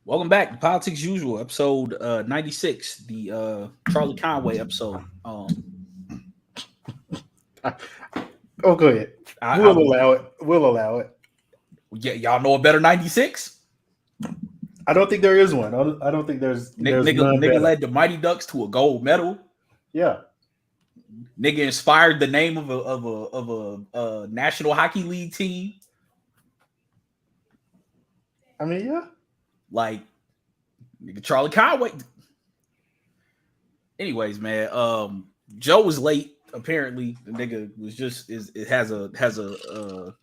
Welcome back to Politics Usual, episode 96, the Charlie Conway episode. Oh, go ahead. I We'll was allow it. We'll allow it. yeah, y'all know a better 96? I don't think there is one. I don't think there's none Nigga better. led the Mighty Ducks to a gold medal. Yeah. Nigga inspired the name of a National Hockey League team. I mean, yeah. Like nigga Charlie Conway. Anyways, man, Joe was late. Apparently, the nigga was just it has a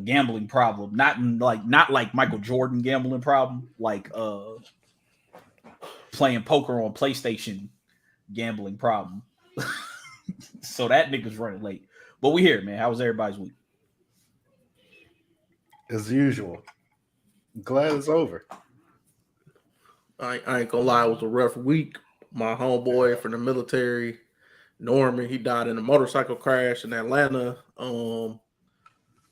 gambling problem, not like Michael Jordan gambling problem, like playing poker on PlayStation gambling problem. So that nigga's running late. But we here, man. How was everybody's week? As usual. Glad it's over. I ain't gonna lie, it was a rough week. My homeboy from the military, Norman, he died in a motorcycle crash in Atlanta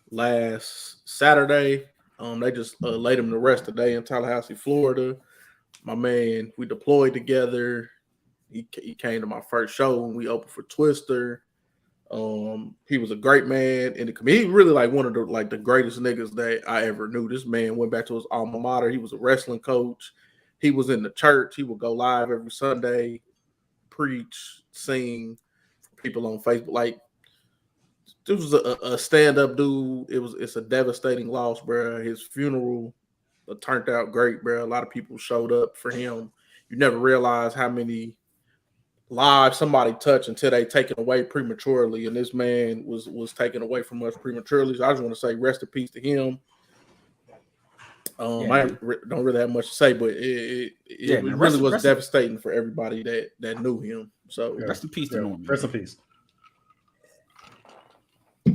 last Saturday. They just laid him to rest today in Tallahassee, Florida. My man, we deployed together. He came to my first show when we opened for Twister. He was a great man in the community. He really like one of the greatest niggas that I ever knew. This man went back to his alma mater. He was a wrestling coach. He was in the church. He would go live every Sunday, preach, sing for people on Facebook. Like this was a stand-up dude. It's a devastating loss, bro. His funeral turned out great, bro. A lot of people showed up for him. You never realize how many lives somebody touched until they taken away prematurely, and this man was taken away from us prematurely. So I just want to say rest in peace to him. I don't really have much to say, but it really was devastating for everybody that knew him. So rest in peace to Norman. Rest in peace. I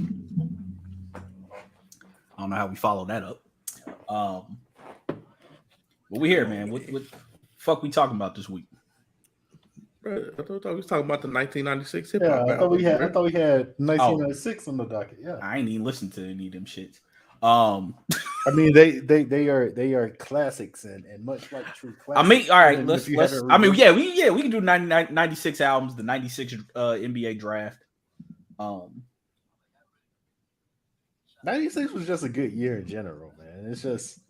don't know how we follow that up. But we here, man. What fuck we talking about this week? I thought we was talking about the 1996 hip Yeah, hop. I thought we had 1996 on the docket. Yeah. I ain't even listened to any of them shits. I mean, they are classics and much like true classics. I mean, all right, let's I mean, we can do 96 albums, the 96 NBA draft. 96 was just a good year in general, man. It's just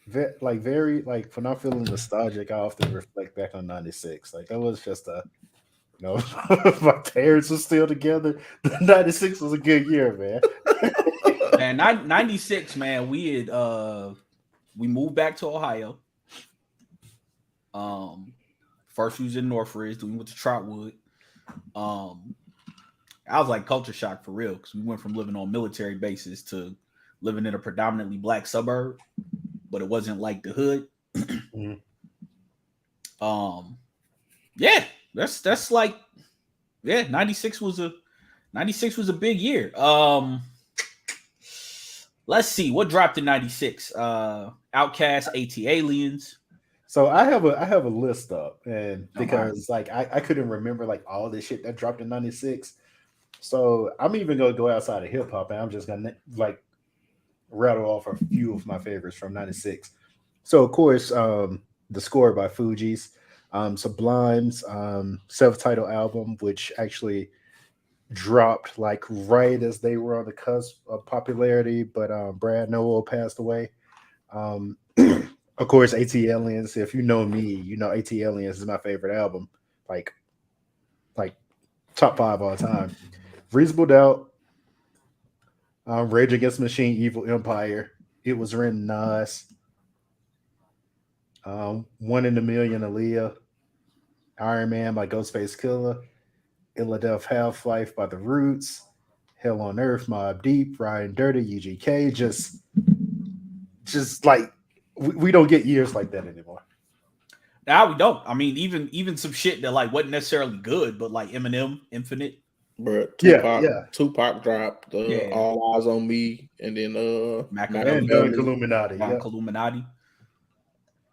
very when I'm feeling nostalgic, I often reflect back on 96. Like that was just my parents were still together. 96 was a good year, man. And 96, man, we moved back to Ohio. First we was in Northridge, then we went to Trotwood. I was like culture shock for real because we went from living on military bases to living in a predominantly black suburb, but it wasn't like the hood. Mm-hmm. Yeah, that's like 96 was a big year. Let's see what dropped in 96. Outkast, AT Aliens. So I have a list up, and because I couldn't remember like all this shit that dropped in 96. So I'm even gonna go outside of hip hop, and I'm just gonna like rattle off a few of my favorites from 96. So of course, the score by Fugees, Sublime's self-titled album, which actually dropped like right as they were on the cusp of popularity, but Brad Noel passed away. Of course, AT Aliens. If you know me, you know AT Aliens is my favorite album, like top 5 all time. Reasonable Doubt, Rage Against the Machine, Evil Empire. It Was Written, Nas. One in a Million, Aaliyah. Iron Man by Ghostface Killer. Illadelph Half-Life by The Roots. Hell on Earth, Mobb Deep, Ryan Dirty, UGK. Just like we don't get years like that anymore. Now we don't. I mean, even some shit that like wasn't necessarily good, but like Eminem, Infinite. But Tupac dropped All Eyes on Me, and then Illuminati. Illuminati.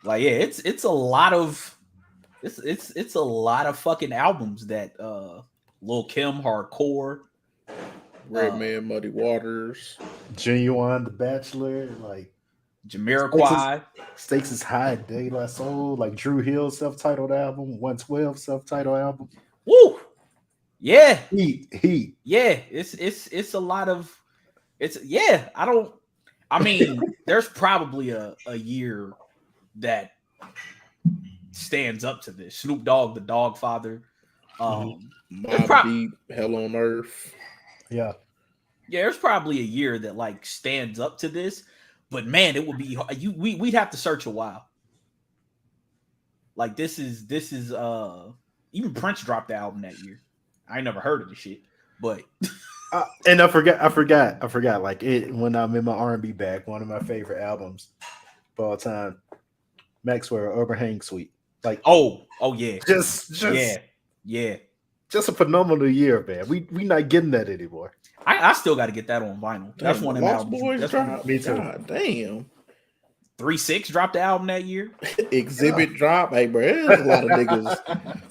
Like it's a lot of it's a lot of fucking albums that Lil Kim, Hardcore, Redman, Muddy Waters, Genuine, The Bachelor, like Jamiroquai. Stakes is High, De La Soul, like Drew Hill's self-titled album, 112 self-titled album. Woo! Yeah. Heat. Yeah. It's a lot of I mean, there's probably a year that stands up to this. Snoop Dogg, the Dog Father. Mobb Deep, Hell on Earth. Yeah. Yeah, there's probably a year that like stands up to this, but man, it would be we'd have to search a while. Like this is even Prince dropped the album that year. I ain't never heard of the shit, but and I forgot. Like it when I'm in my R&B bag, one of my favorite albums of all time, Maxwell Overhang Suite. Like oh yeah, just yeah, just a phenomenal year, man. We not getting that anymore. I still got to get that on vinyl. That's one of them Lost albums. Boys dropped. Me too. God damn. 3-6 dropped the album that year. Exhibit drop. Hey, bro, it was a lot of niggas.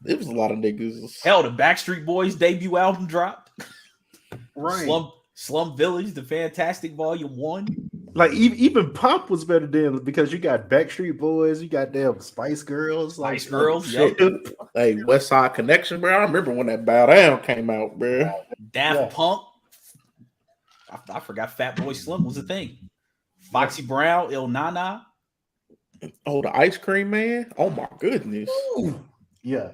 It was a lot of niggas. Hell, the Backstreet Boys debut album dropped. Right. Slum Village, the Fantastic Volume 1. Like even pop was better than because you got Backstreet Boys, you got damn Spice Girls, Spice Girls, shit. Hey, West Side Connection, bro. I remember when that Bow Down came out, bro. Daft Punk. I forgot Fat Boy Slim was a thing. Foxy Brown, Il Nana. Oh, the Ice Cream Man. Oh my goodness. Ooh. Yeah.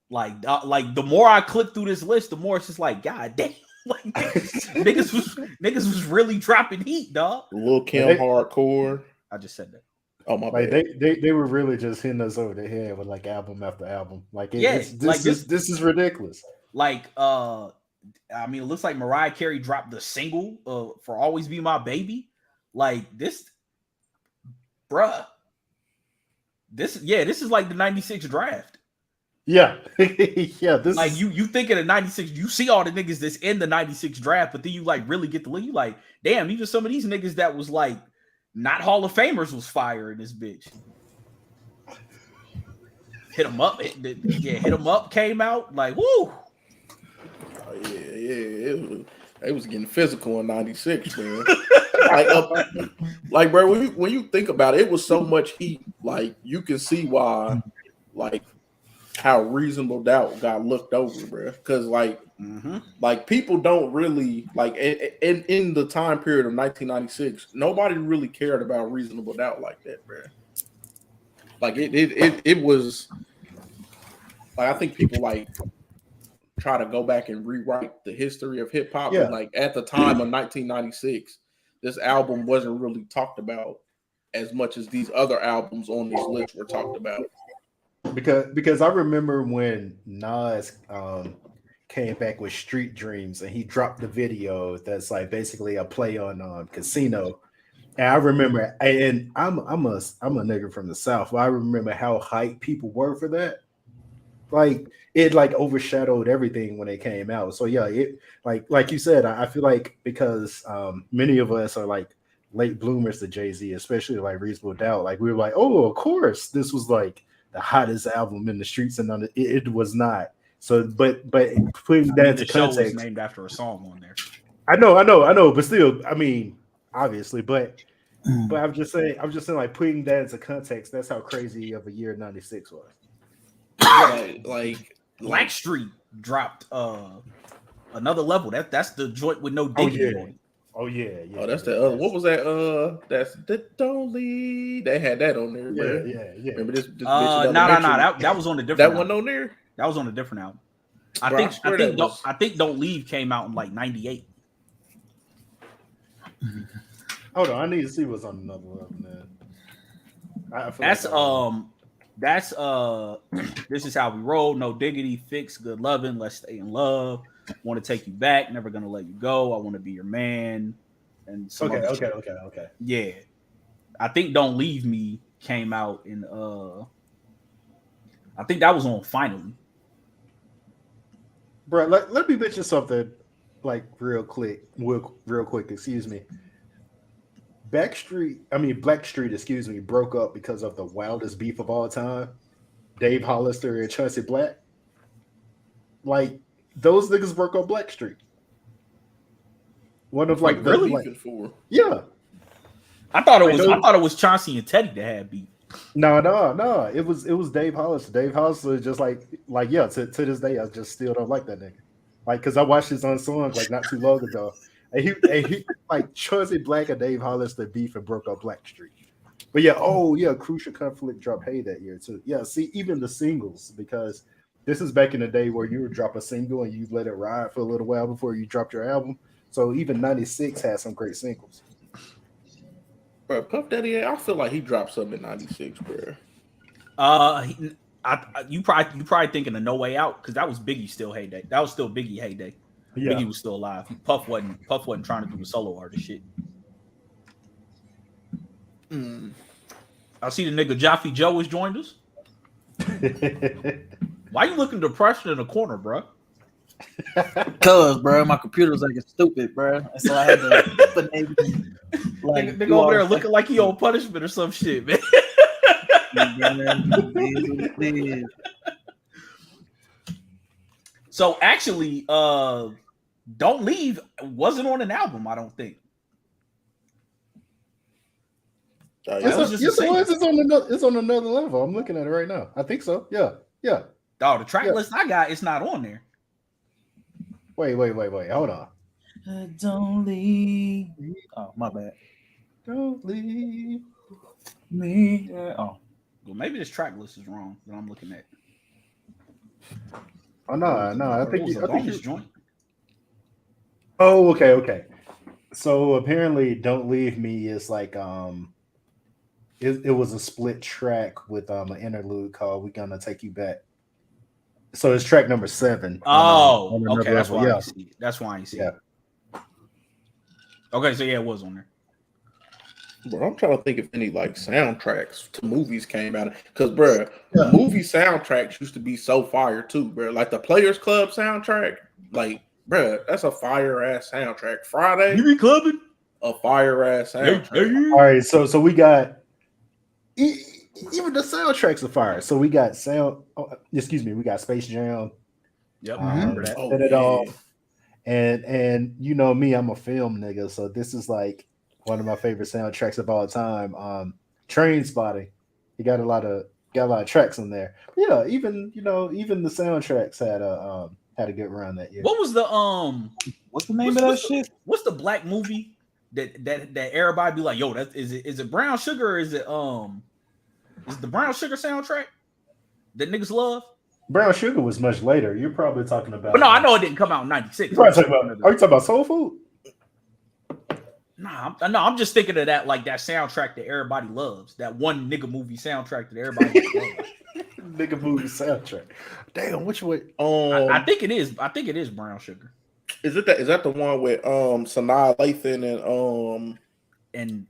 Like the more I click through this list, the more it's just like, God damn. Like niggas was really dropping heat, dog. Lil Kim Hardcore. I just said that. Oh my like bad. They were really just hitting us over the head with like album after album. Like this is ridiculous. Like I mean, it looks like Mariah Carey dropped the single for Always Be My Baby. Like this, bruh. This is like the 96 draft. Yeah. Yeah. This like you think of the 96, you see all the niggas that's in the 96 draft, but then you like really get the look. You like, damn, even some of these niggas that was like not Hall of Famers was fire in this bitch. Hit 'em up. Hit 'em up came out like woo. Oh, yeah. It was getting physical in 96, man. like, bro, when you think about it, it was so much heat. Like, you can see why, like, how Reasonable Doubt got looked over, bro. Because, like, like people don't really, like, in the time period of 1996, nobody really cared about Reasonable Doubt like that, bro. Like, it was, like, I think people, like, try to go back and rewrite the history of hip hop. Yeah. Like at the time of 1996, this album wasn't really talked about as much as these other albums on this list were talked about. Because I remember when Nas came back with Street Dreams and he dropped the video that's like basically a play on Casino. And I remember, and I'm a nigga from the South, but I remember how hyped people were for that. Like it like overshadowed everything when it came out. So yeah, it like you said, I feel like because many of us are like late bloomers to Jay-Z, especially like Reasonable Doubt. Like we were like, oh, of course, this was like the hottest album in the streets, and it was not. So, but putting that into show context, was named after a song on there. I know, but still, I mean, obviously, but I'm just saying, like putting that into context. That's how crazy of a year '96 was. Yeah, like Blackstreet dropped another level. That's the joint with no diggity on it. Oh yeah. Oh, that's the other. What was that? That's the Don't Leave. They had that on there. Bro. Yeah. Remember this? No. That was on a different. That album. one on there. That was on a different album. I think Don't Leave came out in like '98. Hold on, I need to see what's on another level, man. That's This Is How We Roll, No Diggity, Fix, Good Lovin', Let's Stay in Love, Want to Take You Back, Never Gonna Let You Go, I Want to Be Your Man, and some other shit. Okay. Yeah, I think Don't Leave Me came out in I think that was on Finally. Bro, let me mention something like real quick. Excuse me. Blackstreet, broke up because of the wildest beef of all time. Dave Hollister and Chauncey Black. Like those niggas broke up Blackstreet. One of like really? yeah. I thought it was Chauncey and Teddy that had beat. No. It was Dave Hollister. Dave Hollister is just like yeah. To this day, I just still don't like that nigga. Like, because I watched his own song like not too long ago, and he like Chauncey Black and Dave Hollister beef and broke up Blackstreet. But yeah, Crucial Conflict dropped Hey that year too. Yeah, see, even the singles, because this is back in the day where you would drop a single and you let it ride for a little while before you dropped your album. So even 96 had some great singles. Bro, Puff Daddy, I feel like he dropped something in '96, bro. You probably thinking of No Way Out, because that was Biggie's still heyday. That was still Biggie heyday. Yeah. Biggie was still alive. Puff wasn't trying to do the solo artist shit. I see the nigga Jaffe Joe has joined us. Why you looking depressed in the corner, bro? Cause, bro, my computer was acting stupid, bro. So I had to nigga over there looking like he on punishment or some shit, man. So actually, Don't Leave wasn't on an album, I don't think. It's on another level. I'm looking at it right now. I think so. Yeah. Oh, the track list I got, it's not on there. Wait. Hold on. Don't leave. Oh, my bad. Don't leave me. Oh. Well, maybe this track list is wrong that I'm looking at. Oh no, I think bonus joint. Oh, okay. So apparently, Don't Leave Me is like it was a split track with an interlude called "We're Gonna Take You Back." So it's track number 7. Oh, okay, that's why I see it. That's why I see it. Okay, so yeah, it was on there. Bro, I'm trying to think if any like soundtracks to movies came out, because bro, movie soundtracks used to be so fire too, bro. Like the Players Club soundtrack, like bro, that's a fire ass soundtrack. Friday, you be clubbing? A fire ass soundtrack. All right, so we got even the soundtracks are fire. So we got we got Space Jam. Yep, Set It Off. And you know me, I'm a film nigga, so this is like one of my favorite soundtracks of all time. Train Spotting. He got a lot of tracks in there. But yeah, even the soundtracks had a good run that year. What was the what's the name of that shit? What's the black movie that everybody be like, yo, is it Brown Sugar, or is it is the Brown Sugar soundtrack that niggas love? Brown Sugar was much later. You're probably talking about. But no, I know it didn't come out in '96. Are you talking about Soul Food? Nah, I'm just thinking of that, like that soundtrack that everybody loves. That one nigga movie soundtrack that everybody loves. Nigga movie soundtrack. Damn, which way? I think it is. I think it is Brown Sugar. Is that the one with Sanaa Lathan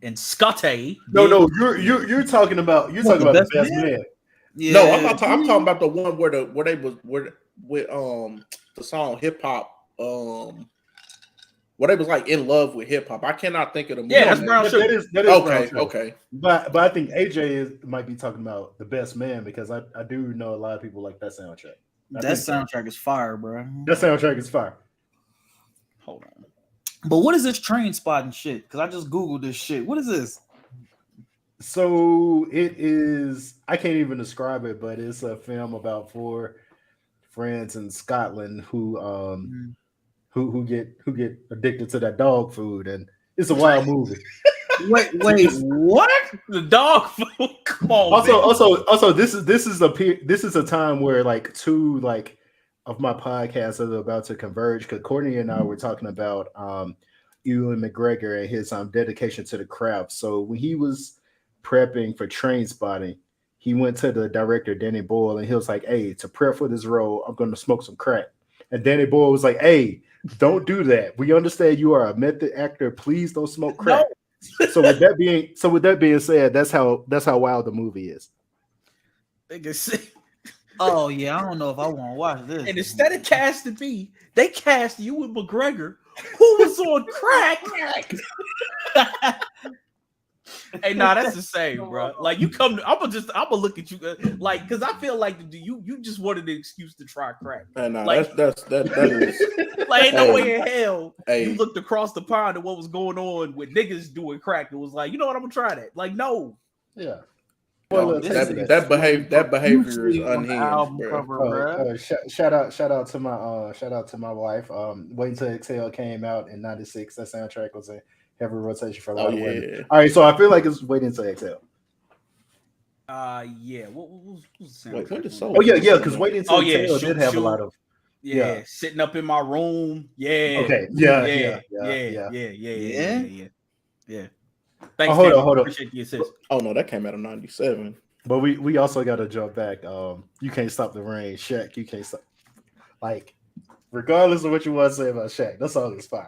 and Scotty? No, you're talking about the best man. Yeah. No, I'm talking about the one where they was with the song Hip Hop where they was like in love with hip hop. I cannot think of the movie. Yeah, that's Brown Sugar. That is okay. But I think AJ might be talking about The Best Man, because I do know a lot of people like that soundtrack. That soundtrack is fire, bro. That soundtrack is fire. Hold on. But what is this Train Spotting shit? Because I just Googled this shit. What is this? So it is, I can't even describe it, but it's a film about 4 friends in Scotland who get addicted to that dog food, and it's a wild movie. Wait, what? The dog food? Come on. Also, this is a time where like 2 like of my podcasts are about to converge, because Courtney and I were talking about Ewan McGregor and his dedication to the craft. So when he was prepping for Train Spotting, he went to the director Danny Boyle and he was like, "Hey, to prep for this role, I'm going to smoke some crack." And Danny Boyle was like, "Hey, don't do that. We understand you are a method actor. Please don't smoke crack." No. So with that being said, that's how wild the movie is. Oh yeah, I don't know if I want to watch this. And instead of casting me, they cast Ewan McGregor, who was on crack. Hey, Hey, nah, that's the same, bro. Like you come, I'm gonna look at you like, cause I feel like you just wanted an excuse to try crack. Hey, nah, Like- that is. Like ain't no Hey. way in hell Hey. you looked across the pond at what was going on with niggas doing crack. It was like, you know what, I'm gonna try that. Like, no. Yeah. Yo, Well, this taste is- of That behavior is Usually on the unhinged, album bro. cover, bruh. Shout out to my wife. Waiting Till Exhale came out in '96. That soundtrack was in heavy rotation for a lot Oh of women. yeah. All right, so I feel like it's Waiting Till Exhale. Yeah. What was the soundtrack? Wait, when did Soul? Oh yeah, because Waiting Till Oh, yeah, Exhale Shoot, did have Shoot. a lot of. Yeah, sitting up in my room. Yeah. Okay, Yeah. yeah. Thanks, hold David. on. Appreciate the assist. Oh no, that came out in '97. But we also got to jump back. You Can't Stop the Rain, Shaq. You can't stop. Like, regardless of what you want to say about Shaq, that's all it's fine.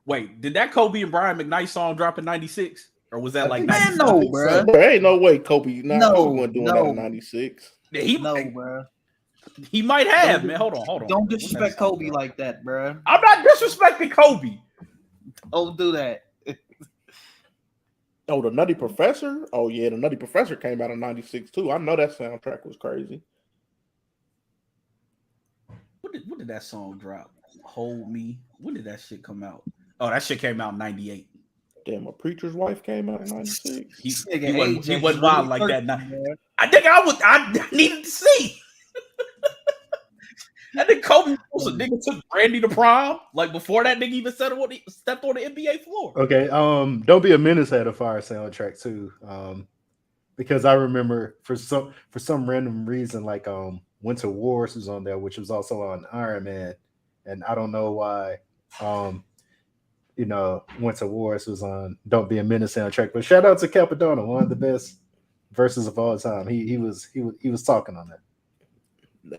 Wait, did that Kobe and Brian McKnight song drop in '96, or was that I like think- Man, 97? no, bruh. There ain't no way Kobe. No, Kobe wasn't doing that no. in '96. He No, bruh. he might have, Don't- man. Hold on. Don't What's that disrespect song, Kobe bro? like that, bruh. I'm not disrespecting Kobe. Don't do that. Oh, the Nutty Professor. Oh yeah, the Nutty Professor came out in '96 too. I know that soundtrack was crazy. What did that song drop? Hold Me. When did that shit come out? Oh, that shit came out in '98. Damn, a preacher's wife came out in '96. He Nigga, wasn't AJ wild really like that. thirsty, bruh. I think I needed to see. I think Kobe was a nigga took Brandy to prom. Like before that nigga even stepped on the NBA floor. Okay. Don't Be a Menace had a fire soundtrack too. Because I remember for some random reason, like Winter Wars was on there, which was also on Iron Man, and I don't know why. Winter Wars was on Don't Be a Menace soundtrack. But shout out to Capadonna, one of the best verses of all time. He was talking on that.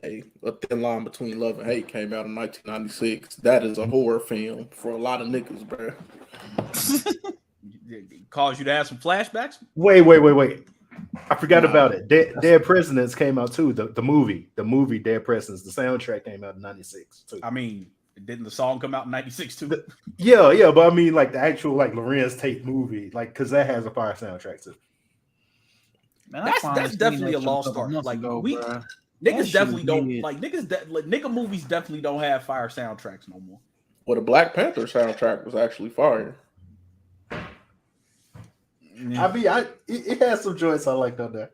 Hey, A Thin Line Between Love and Hate came out in 1996. That is a horror film for a lot of niggas, bro. It caused you to have some flashbacks. Wait. I forgot about it. Dead Presidents came out too. The movie Dead Presidents. The soundtrack came out in '96 too. I mean, didn't the song come out in '96 too? Yeah, but I mean, like the actual like Lorenz Tate movie, like because that has a fire soundtrack too. Man, I That's finally definitely seen a that lost shit couple art. months Like, ago, we- bruh. Niggas That shit definitely was don't weird. like nigga movies definitely don't have fire soundtracks no more. Well, the Black Panther soundtrack was actually fire. I mean, it has some joints I liked on there.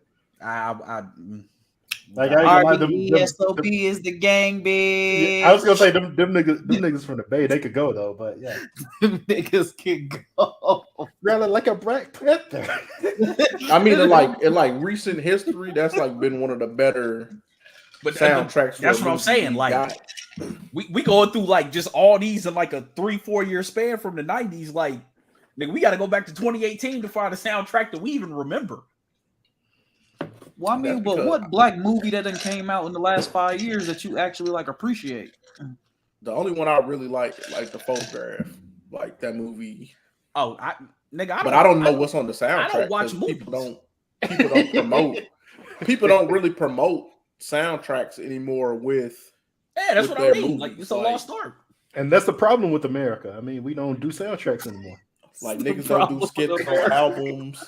Like, I ain't gonna lie, RBESOP is the gang, bitch. I was gonna say them niggas from the Bay, they could go though, but yeah, Them niggas can go. rather like a Black Panther. I mean, in like recent history, that's like been one of the better but soundtracks. that's for what I'm movies saying. we Like, got. we going through like just all these in like a 3-4 year span from the 90s. Like, nigga, we got to go back to 2018 to find a soundtrack that we even remember. Well, I mean, That's but because- what black movie that done came out in the last 5 years that you actually like appreciate? The only one I really like The Photograph, like that movie. Oh, I don't know what's on the soundtrack. I don't watch 'cause people movies. don't promote. People don't really promote soundtracks anymore with. Yeah, that's with what I their mean. Like, movies, it's a like- lost art. And that's the problem with America. I mean, we don't do soundtracks anymore. Like The niggas don't do problem skits with on America. albums.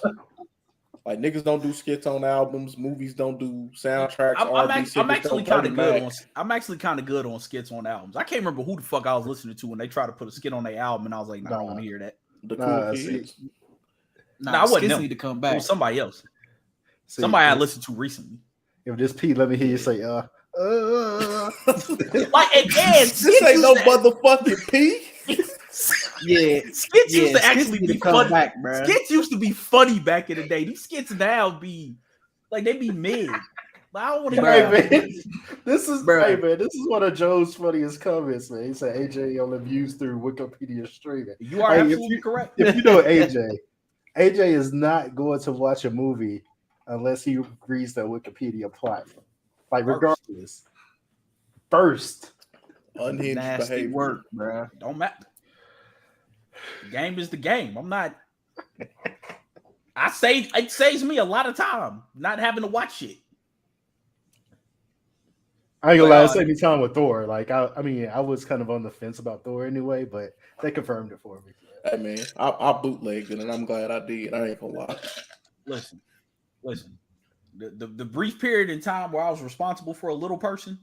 Like niggas don't do skits on albums. Movies don't do soundtracks. I'm R&B actually singers kind don't of Bernie good Mac. I'm actually kind of good on skits on albums. I can't remember who the fuck I was listening to when they tried to put a skit on their album, and I was like, nah, I don't want to hear that. The Nah, Cool see, Kids. Nah, I wasn't skits them. need to come It back. was somebody else. See, Somebody I listened to recently. if this Pete, let me hear you say, Like, and This ain't no motherfucking P. Yeah, skits used to skits actually need be to come funny. back, bruh. Skits used to be funny back in the day. These skits now be like they be mid. Like, I don't want to hey hear Bruh. man, this is Bruh. hey man, this is one of Joe's funniest comments, man. He said AJ only views through Wikipedia streaming. You are Hey, if absolutely you- correct. If you know AJ is not going to watch a movie unless he reads the Wikipedia plot. Like regardless. First. Unhinged Nasty behavior. work, bruh. Don't matter. The game is the game. I'm not. It saves me a lot of time not having to watch shit. I ain't gonna lie, it Well, saved me time with Thor. Like I mean, I was kind of on the fence about Thor anyway, but they confirmed it for me. Hey man, I bootlegged it, and I'm glad I did. I ain't gonna lie. listen. The brief period in time where I was responsible for a little person,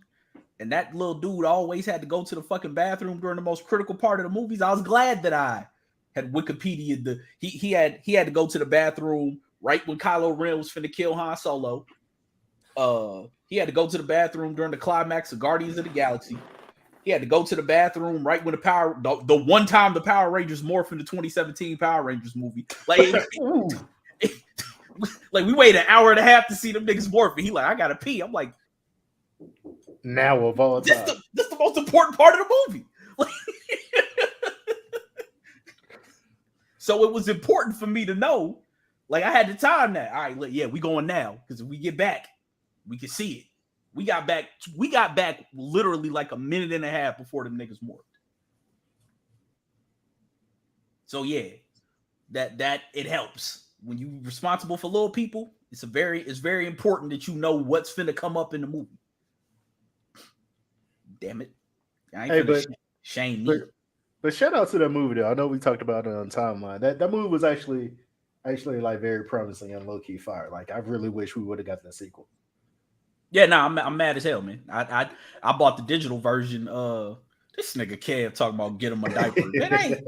and that little dude always had to go to the fucking bathroom during the most critical part of the movies. I was glad that I had Wikipedia. He had to go to the bathroom right when Kylo Ren was finna kill Han Solo. He had to go to the bathroom during the climax of Guardians of the Galaxy. He had to go to the bathroom right when the one time the Power Rangers morphed in the 2017 Power Rangers movie. Like, like we waited an hour and a half to see them niggas morph. And he like, I gotta pee. I'm like, Now of all time, this the most important part of the movie. Like, so it was important for me to know. Like I had to time that. All right, yeah, we going now because if we get back, we can see it. We got back literally like a minute and a half before the niggas morphed. So yeah, that it helps when you responsible for little people. It's very important that you know what's finna come up in the movie. Damn it! I ain't finna shame me. But shout out to that movie though. I know we talked about it on timeline. That movie was actually like very promising and low key fire. Like I really wish we would have got that sequel. Yeah, no, I'm mad as hell, man. I bought the digital version. This nigga Kev talking about get him a diaper. Man, I ain't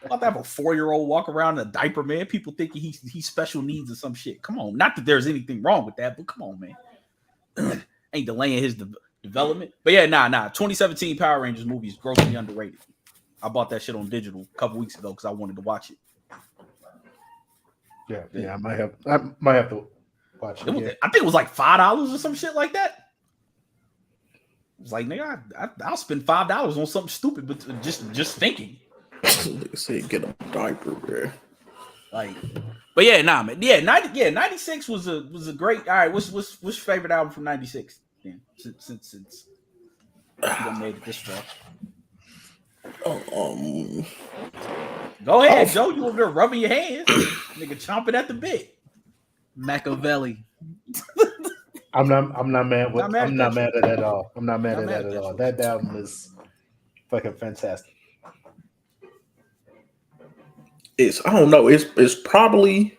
about to have a 4-year-old walk around in a diaper, man. People thinking he's special needs or some shit. Come on, not that there's anything wrong with that, but come on, man. Ain't delaying his development. But yeah, nah. 2017 Power Rangers movie is grossly underrated. I bought that shit on digital a couple weeks ago because I wanted to watch it. Yeah, I might have to watch it. I think it was like $5 or some shit like that. It was like, nigga, I'll spend $5 on something stupid, but just thinking. Say get a diaper, bro. Like, but yeah, nah, man. Yeah, 96 was a great. All right, what's your favorite album from 96? Then since you done made it this far. Go ahead, Joe. You over there rubbing your hands, nigga, chomping at the bit. Machiavelli. I'm not mad at it at all. I'm not mad at that at all. That album is fucking fantastic. I don't know. It's probably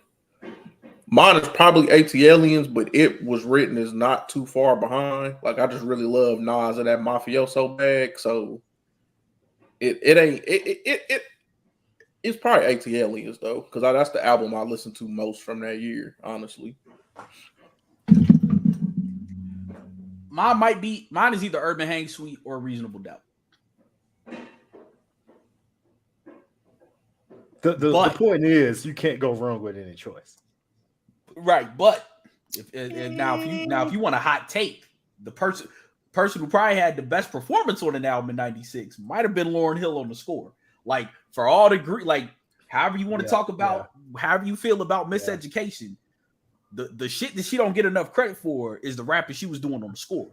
mine is probably ATLiens, but it was written as not too far behind. Like I just really love Nas and that mafioso bag, so it's probably ATLiens though, because that's the album I listened to most from that year, honestly. Mine is either Urban Hang Suite or Reasonable Doubt. The point is you can't go wrong with any choice. Right, but if you want a hot take, the person who probably had the best performance on an album in 96 might have been Lauryn Hill on the score. Like for all the like however you want to talk about, however you feel about Miseducation, the shit that she don't get enough credit for is the rapping she was doing on the score.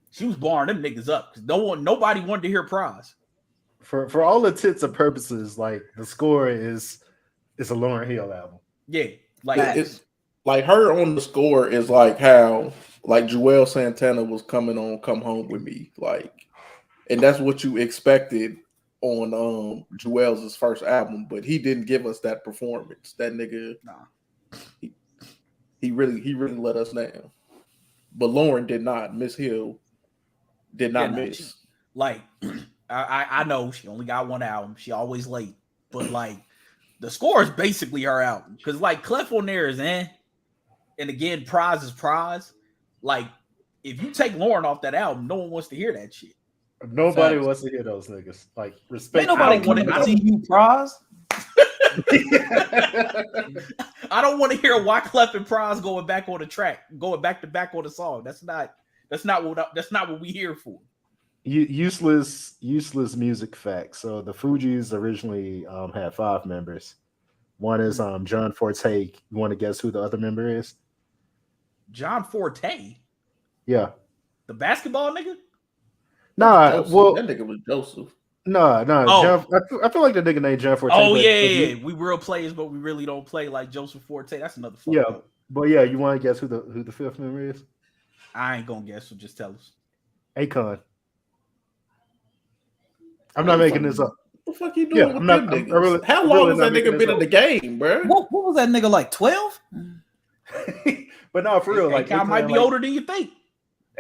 She was barring them niggas up because nobody wanted to hear Pras. For all intents and purposes, like the score is a Lauryn Hill album. Yeah, like it's like her on the score is like how like Joel Santana was coming on Come Home With Me, like, and that's what you expected on Joel's first album, but he didn't give us that performance. That nigga, he really let us down. But Lauren did not. Miss Hill did not miss. I know she only got one album. She always late, but like the score is basically her album because like Clef on there is and again Pras is Pras. Like if you take Lauren off that album, no one wants to hear that shit. Nobody wants to hear those niggas. Like respect. Ain't nobody want to see you Pras. I don't want to hear Wyclef and Pras going back on the track, going back to back on the song. That's not what we here for. Useless music facts. So the Fugees originally had 5 members. One is John Forte. You want to guess who the other member is? John Forte. Yeah. The basketball nigga? Nah, well that nigga was Joseph. No. Oh. I feel like the nigga named John Forte. Oh yeah. We real players, but we really don't play like Joseph Forte. That's another fuck up. But yeah, you want to guess who the 5th member is? I ain't gonna guess, so just tell us. Akon. I'm not making this up. What the fuck you doing with them niggas? How long has that nigga been in the game, bro? What was that nigga like? 12? But no, for real, like Akon might be older than you think.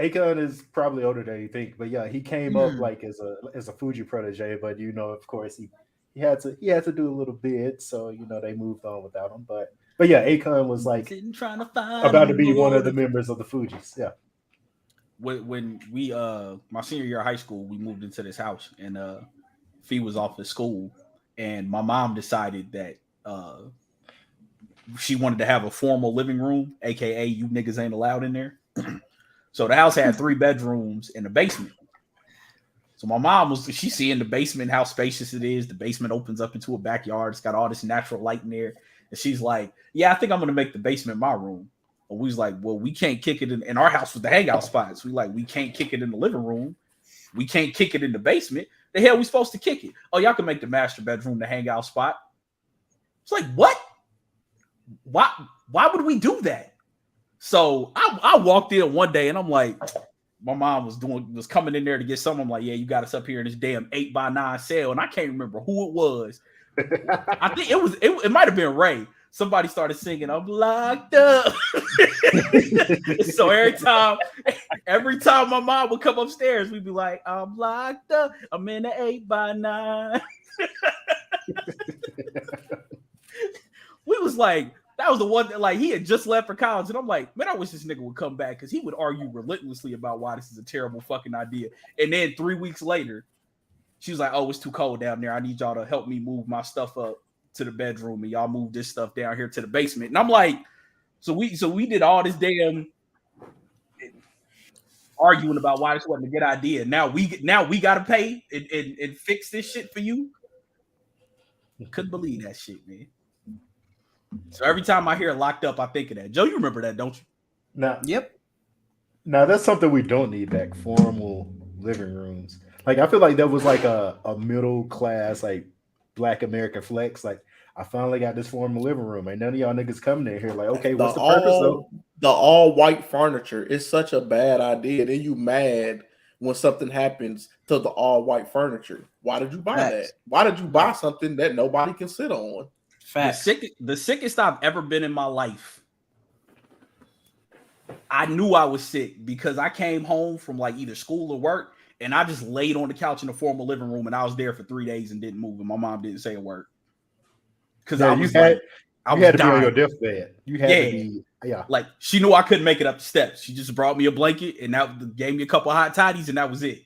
Akon is probably older than you think, but yeah, he came up like as a Fuji protege, but of course he had to do a little bid, so they moved on without him. But yeah, Akon was like about to be one of the members of the Fugees. Yeah. When we my senior year of high school, we moved into this house, and Fee was off at school, and my mom decided that she wanted to have a formal living room, aka you niggas ain't allowed in there. So the house had 3 bedrooms and a basement. So my mom she's seeing the basement, how spacious it is. The basement opens up into a backyard. It's got all this natural light in there. And she's like, yeah, I think I'm going to make the basement my room. And we was like, well, we can't kick it in our house with the hangout spots. We can't kick it in the living room. We can't kick it in the basement. The hell we supposed to kick it? Oh, y'all can make the master bedroom the hangout spot. It's like, what? Why would we do that? So I walked in one day and I'm like, my mom was coming in there to get something. I'm like, yeah, you got us up here in this damn 8x9 cell. And I can't remember who it was. I think it might have been Ray. Somebody started singing, I'm locked up. So every time my mom would come upstairs, we'd be like, I'm locked up. I'm in the 8x9. We was like, that was the one that like he had just left for college. And I'm like, man, I wish this nigga would come back because he would argue relentlessly about why this is a terrible fucking idea. And then 3 weeks later, she was like, oh, it's too cold down there. I need y'all to help me move my stuff up to the bedroom, and y'all move this stuff down here to the basement. And I'm like, so we did all this damn arguing about why this wasn't a good idea. Now we got to pay and fix this shit for you. Couldn't believe that shit, man. So every time I hear locked up, I think of that. Joe, you remember that, don't you? Yep. Now that's something we don't need back. Formal living rooms. Like I feel like that was like a middle class like Black American flex. Like I finally got this formal living room. Ain't none of y'all niggas coming in here like, okay, what's the purpose though? The all white furniture is such a bad idea. Then you mad when something happens to the all white furniture. Why did you buy that? Why did you buy something that nobody can sit on? The sickest I've ever been in my life. I knew I was sick because I came home from like either school or work, and I just laid on the couch in the formal living room, and I was there for 3 days and didn't move, and my mom didn't say a word. Because I was had to be on your deathbed. You had to be, like she knew I couldn't make it up the steps. She just brought me a blanket and that gave me a couple of hot toddies, and that was it.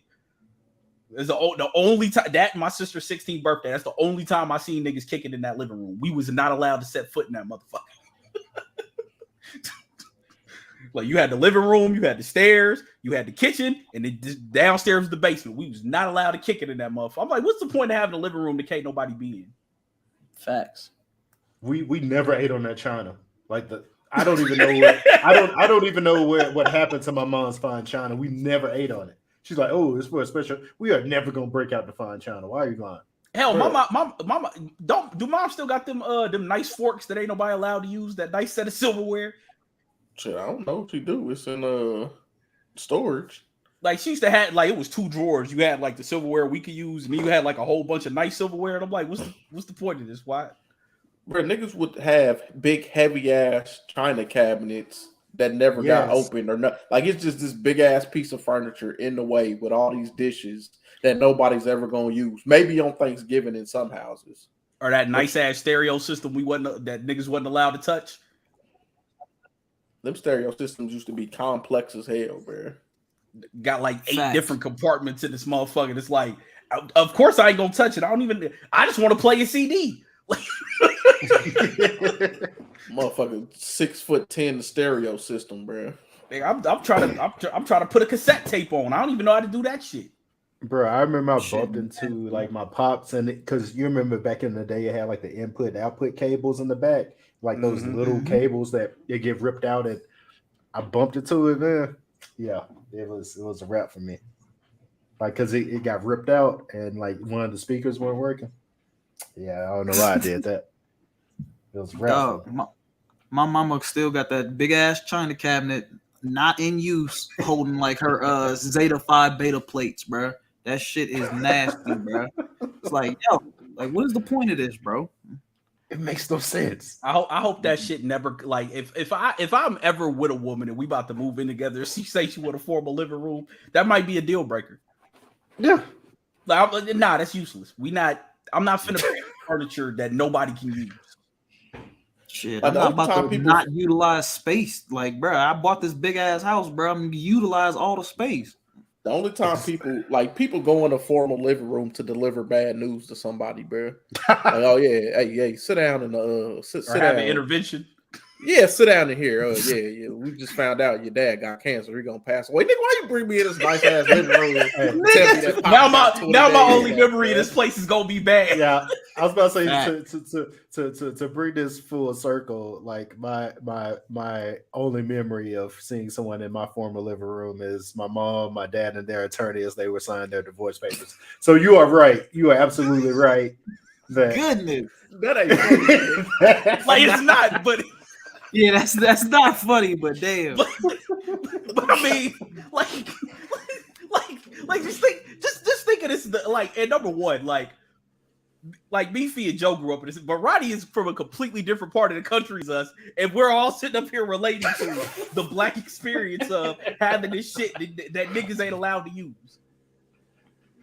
It's the only time that my sister's 16th birthday. That's the only time I seen niggas kicking in that living room. We was not allowed to set foot in that motherfucker. Like you had the living room, you had the stairs, you had the kitchen, and then downstairs was the basement. We was not allowed to kick it in that motherfucker. I'm like, what's the point of having a living room that can't nobody be in? Facts. We never ate on that china. Like I don't even know what I don't even know what happened to my mom's fine china. We never ate on it. She's like, oh, it's for a special. We are never gonna break out the fine china. Why are you lying? Hell, mama, do mom still got them nice forks that ain't nobody allowed to use? That nice set of silverware. Shit, I don't know what you do. It's in storage. Like she used to have like it was 2 drawers. You had like the silverware we could use, and then you had like a whole bunch of nice silverware. And I'm like, what's the point of this? Why? Bro, niggas would have big heavy ass china cabinets that never got opened or not. Like it's just this big ass piece of furniture in the way with all these dishes that nobody's ever gonna use. Maybe on Thanksgiving in some houses. Or that nice ass stereo system that niggas wasn't allowed to touch. Them stereo systems used to be complex as hell, bro. Got like 8 different compartments in this motherfucker. It's like, of course I ain't gonna touch it. I just want to play a CD. Motherfucker, 6'10" stereo system, bro. I'm trying to put a cassette tape on. I don't even know how to do that shit. Bro, I remember I bumped into like my pops, and because you remember back in the day, it had like the input and output cables in the back, like those little cables that they get ripped out. And I bumped into it, man. Yeah, it was a wrap for me. Like, because it got ripped out, and like one of the speakers weren't working. Yeah, I don't know why I did that. It was a wrap. My mama still got that big ass china cabinet not in use, holding like her Zeta Phi Beta plates, bro. That shit is nasty, bro. It's like, yo, like, what is the point of this, bro? It makes no sense. I hope that shit never like if I'm ever with a woman and we about to move in together, she say she want a formal living room, that might be a deal breaker. Yeah. Like, nah, that's useless. I'm not finna pay furniture that nobody can use. Shit, Like, I'm not about to people- not utilize space. Like, bro, I bought this big ass house, bro. I'm gonna utilize all the space. The only time people go in a formal living room to deliver bad news to somebody, bro. Like, oh yeah, hey, sit down and sit Or have down. an intervention. Yeah, sit down in here. Yeah. We just found out your dad got cancer. He gonna pass away. Nigga, why you bring me in this nice ass living room? And tell me that Pop Now got 20 my days only left, memory of bro. this place is gonna be bad. Yeah, I was about to say Right. to bring this full circle. Like my only memory of seeing someone in my former living room is my mom, my dad, and their attorney as they were signing their divorce papers. So you are right. You are absolutely right. That Goodness. That ain't funny. Like it's not, but Yeah, that's not funny, but damn. but I mean, like just think of this. Like, and number one, like Beefy and Joe grew up in this, but Roddy is from a completely different part of the country as us, and we're all sitting up here relating to the black experience of having this shit that niggas ain't allowed to use.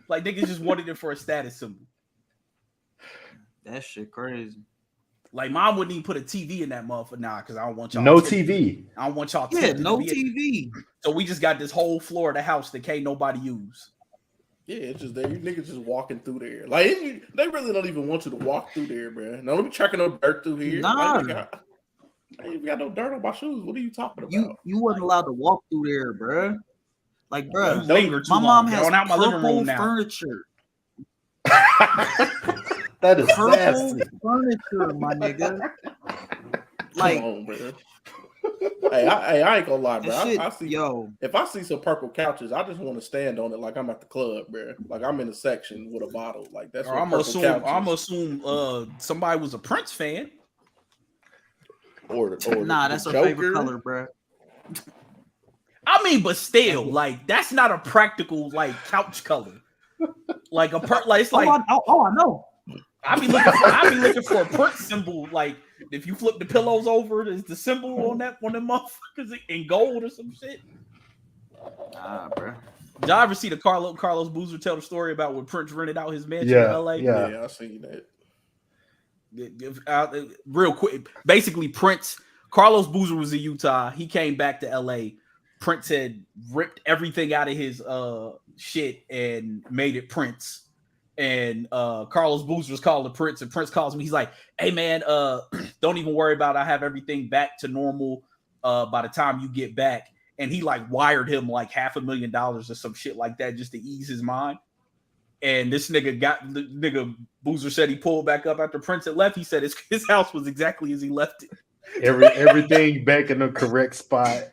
Like niggas just wanted it for a status symbol. That shit crazy. Like mom wouldn't even put a TV in that motherfucker now because I don't want y'all. no tempted. TV. I don't want y'all. Yeah, tempted to no be in- TV. So we just got this whole floor of the house that can't nobody use. Yeah, it's just there. You niggas just walking through there. Like they really don't even want you to walk through there, bro. Now let me tracking no dirt through here. Nah. Like, I ain't even got no dirt on my shoes. What are you talking about? You wasn't allowed to walk through there, bro. Like, bro, You linger too my long. mom Get has on out my living purple room now. furniture. That is Purple nasty. furniture, my nigga. Come Like, on, bro. Hey, I ain't gonna lie, bro. that shit, I see. yo, If I see some purple couches, I just want to stand on it like I'm at the club, bro. Like I'm in a section with a bottle. Like that's Or what I'm gonna purple assume couches somebody was a Prince fan. or nah, the that's her Joker. favorite color, bro. I mean, but still, like that's not a practical like couch color. Like it's like I know. I be looking for a Prince symbol. Like if you flip the pillows over, there's the symbol on them motherfuckers in gold or some shit. Nah, bro. Did y'all ever see the Carlos Boozer tell the story about when Prince rented out his mansion Yeah, in LA? yeah. Yeah, I seen that. Real quick, basically Carlos Boozer was in Utah. He came back to LA. Prince had ripped everything out of his shit and made it Prince. And Carlos Boozer was calling Prince, and Prince calls me. He's like, "Hey man, don't even worry about it. I have everything back to normal by the time you get back." And he like wired him like $500,000 or some shit like that just to ease his mind. And this nigga Boozer said he pulled back up after Prince had left. He said his house was exactly as he left it. Everything back in the correct spot.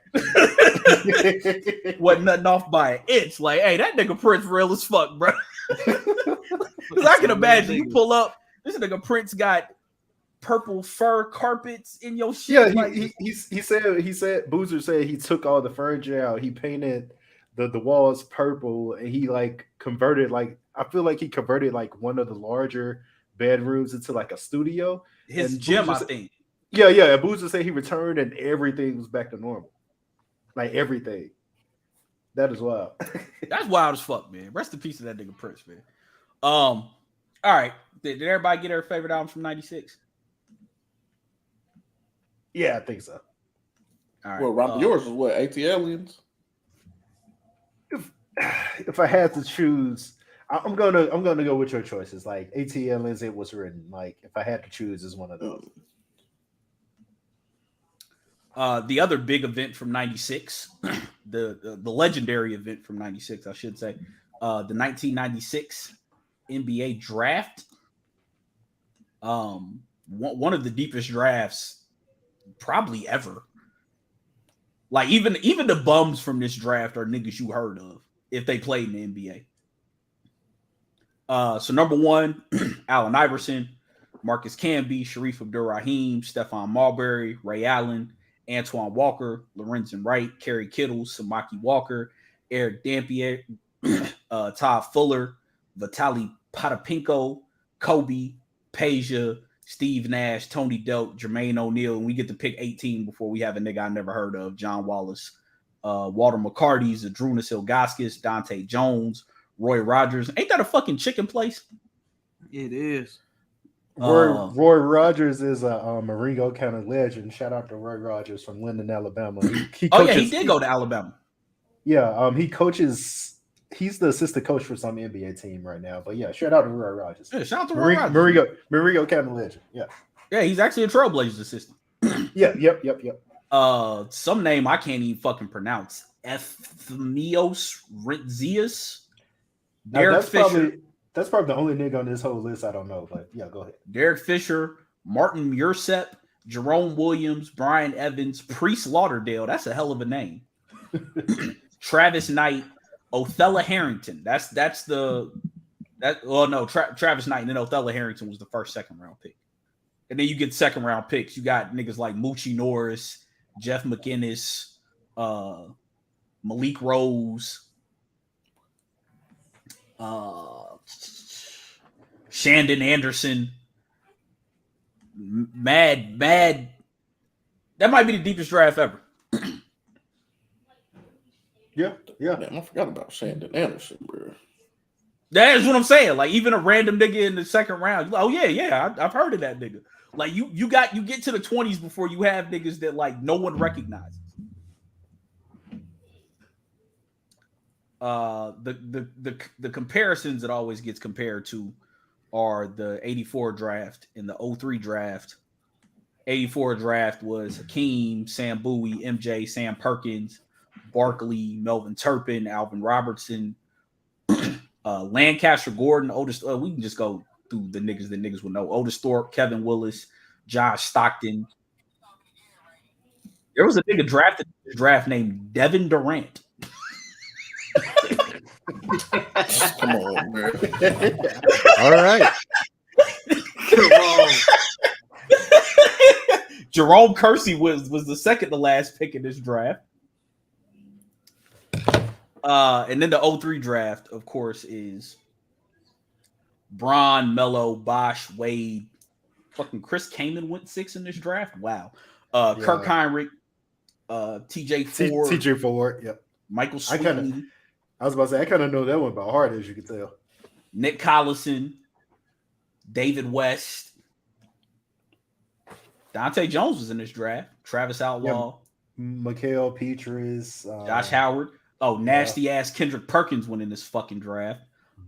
Wasn't nothing off by an inch. Like, hey, that nigga Prince real as fuck, bro. Because I can imagine you pull up, this nigga Prince got purple fur carpets in your shit. Yeah, like, he said Boozer said he took all the furniture out. He painted the walls purple, and he like converted I feel like he converted like one of the larger bedrooms into like a studio. his and gym, Boozer I think. Yeah. And Boozer said he returned and everything was back to normal. Like everything. That is wild. That's wild as fuck, man. Rest in peace to that nigga Prince, man. All right. Did everybody get their favorite albums from '96? Yeah, I think so. All right. Well, Rob, yours was what? AT Aliens. If I had to choose, I'm gonna go with your choices. Like ATL as it was written. Like if I had to choose, is one of those. The other big event from '96, the legendary event from '96, I should say, the 1996 NBA draft. One of the deepest drafts probably ever. Like even the bums from this draft are niggas you heard of if they played in the NBA. So number one, Allen Iverson, Marcus Camby, Sharif Abdul-Rahim, Stephon Marbury, Ray Allen, Antoine Walker, Lorenzen Wright, Kerry Kittle, Samaki Walker, Eric Dampier, Todd Fuller, Vitaly Potapenko, Kobe, Peja, Steve Nash, Tony Delk, Jermaine O'Neal, and we get to pick 18 before we have a nigga I never heard of, John Wallace, Walter McCarty, Zadrunas Ilgaskis, Dante Jones, Roy Rogers. Ain't that a fucking chicken place? It is. Roy Rogers is a Marengo County legend. Shout out to Roy Rogers from Linden, Alabama. He Oh yeah, he did go to Alabama. Yeah, he coaches. He's the assistant coach for some NBA team right now. But yeah, shout out to Roy Rogers. Yeah, shout out to Roy Rogers. Marengo County legend. Yeah. Yeah, he's actually a Trailblazers assistant. Yep. Some name I can't even fucking pronounce. Ephemios Rentzius. Derek Fisher. That's probably the only nigga on this whole list I don't know. But yeah, go ahead. Derek Fisher, Martin Mursep, Jerome Williams, Brian Evans, Priest Lauderdale. That's a hell of a name. Travis Knight, Othello Harrington. Travis Knight and then Othello Harrington was the first second round pick. And then you get second round picks. You got niggas like Moochie Norris, Jeff McInnes, Malik Rose, Shandon Anderson. Mad. That might be the deepest draft ever. Yeah. Damn, I forgot about Shandon Anderson, bro. That's what I'm saying. Like even a random nigga in the second round. Oh yeah, I've heard of that nigga. Like you get to the 20s before you have niggas that like no one recognizes. The comparisons that always gets compared to are the 84 draft and the 03 draft. 84 draft was Hakeem, Sam Bowie, MJ, Sam Perkins, Barkley, Melvin Turpin, Alvin Robertson, Lancaster Gordon, Otis. We can just go through the niggas will know. Otis Thorpe, Kevin Willis, Josh Stockton. There was a nigga drafted in this draft named Devin Durant. Come on, man. All right. Come on. Jerome Kersey was the second to last pick in this draft. And then the 03 draft, of course, is Bron, Melo, Bosh, Wade. Fucking Chris Kaman went 6 in this draft. Wow. Kirk Heinrich, TJ Ford. TJ Ford, yep. Michael Sweeney. I was about to say, I kind of know that one by heart, as you can tell. Nick Collison, David West. Dante Jones was in this draft. Travis Outlaw. Yeah. Mikhail Petras. Josh Howard. Oh, nasty ass Kendrick Perkins went in this fucking draft.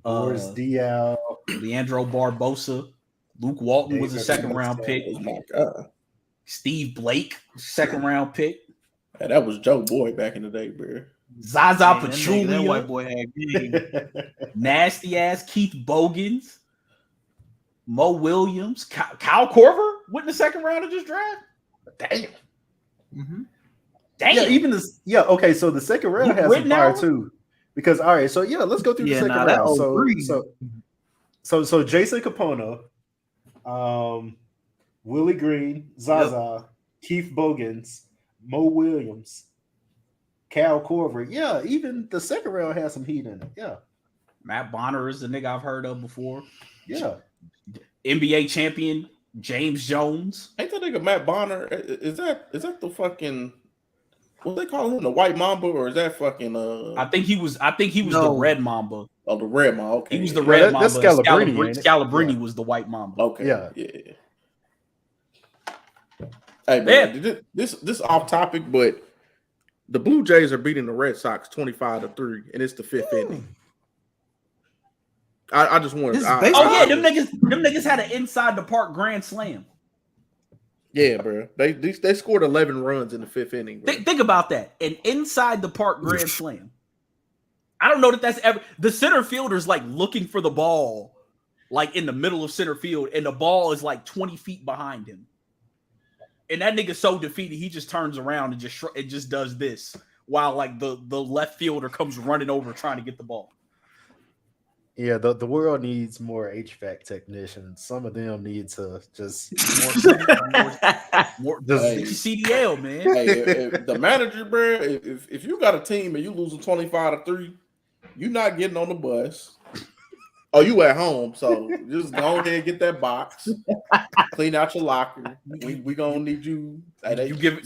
Boris Diaw. Leandro Barbosa. Luke Walton was a second round pick. Oh my God. Steve Blake, second round pick. Hey, that was Joe Boy back in the day, bro. Zaza Man, that Pachulia. white boy had game. Nasty ass Keith Bogans. Mo Williams. Kyle Korver went in the second round of this draft. Damn. Mm-hmm. Damn. Yeah, even this. Yeah, okay. So the second round has some fire too, because all right. So yeah, let's go through the second round. So Jason Kapono, Willie Green, Zaza, Keith Bogans, Mo Williams, Cal Korver. Yeah, even the second round has some heat in it. Yeah. Matt Bonner is the nigga I've heard of before. Yeah. NBA champion James Jones. Ain't that nigga Matt Bonner? Is that the fucking what they call him, the White Mamba, or is that fucking I think he was the Red Mamba. Oh, the Red Mamba. Okay. He was the Red Mamba. That's Scalabrine. Scalabrine was the White Mamba. Okay. Yeah. Hey man, this off topic, but the Blue Jays are beating the Red Sox 25-3, and it's the 5th inning. I just wanted. Them niggas had an inside the park grand slam. Yeah, bro. They scored 11 runs in the 5th inning. Think about that. An inside the park grand slam. I don't know that's ever. The center fielder's like looking for the ball, like in the middle of center field, and the ball is like 20 feet behind him. And that nigga's so defeated, he just turns around and just does this while like the left fielder comes running over trying to get the ball. Yeah, the world needs more HVAC technicians. Some of them need to just more Just- get your CDL, man. Hey, if the manager, bro, if you got a team and you losing 25-3, you not getting on the bus. Oh, you at home, so just go ahead and get that box, clean out your locker. We gonna need you. Hey, You give it.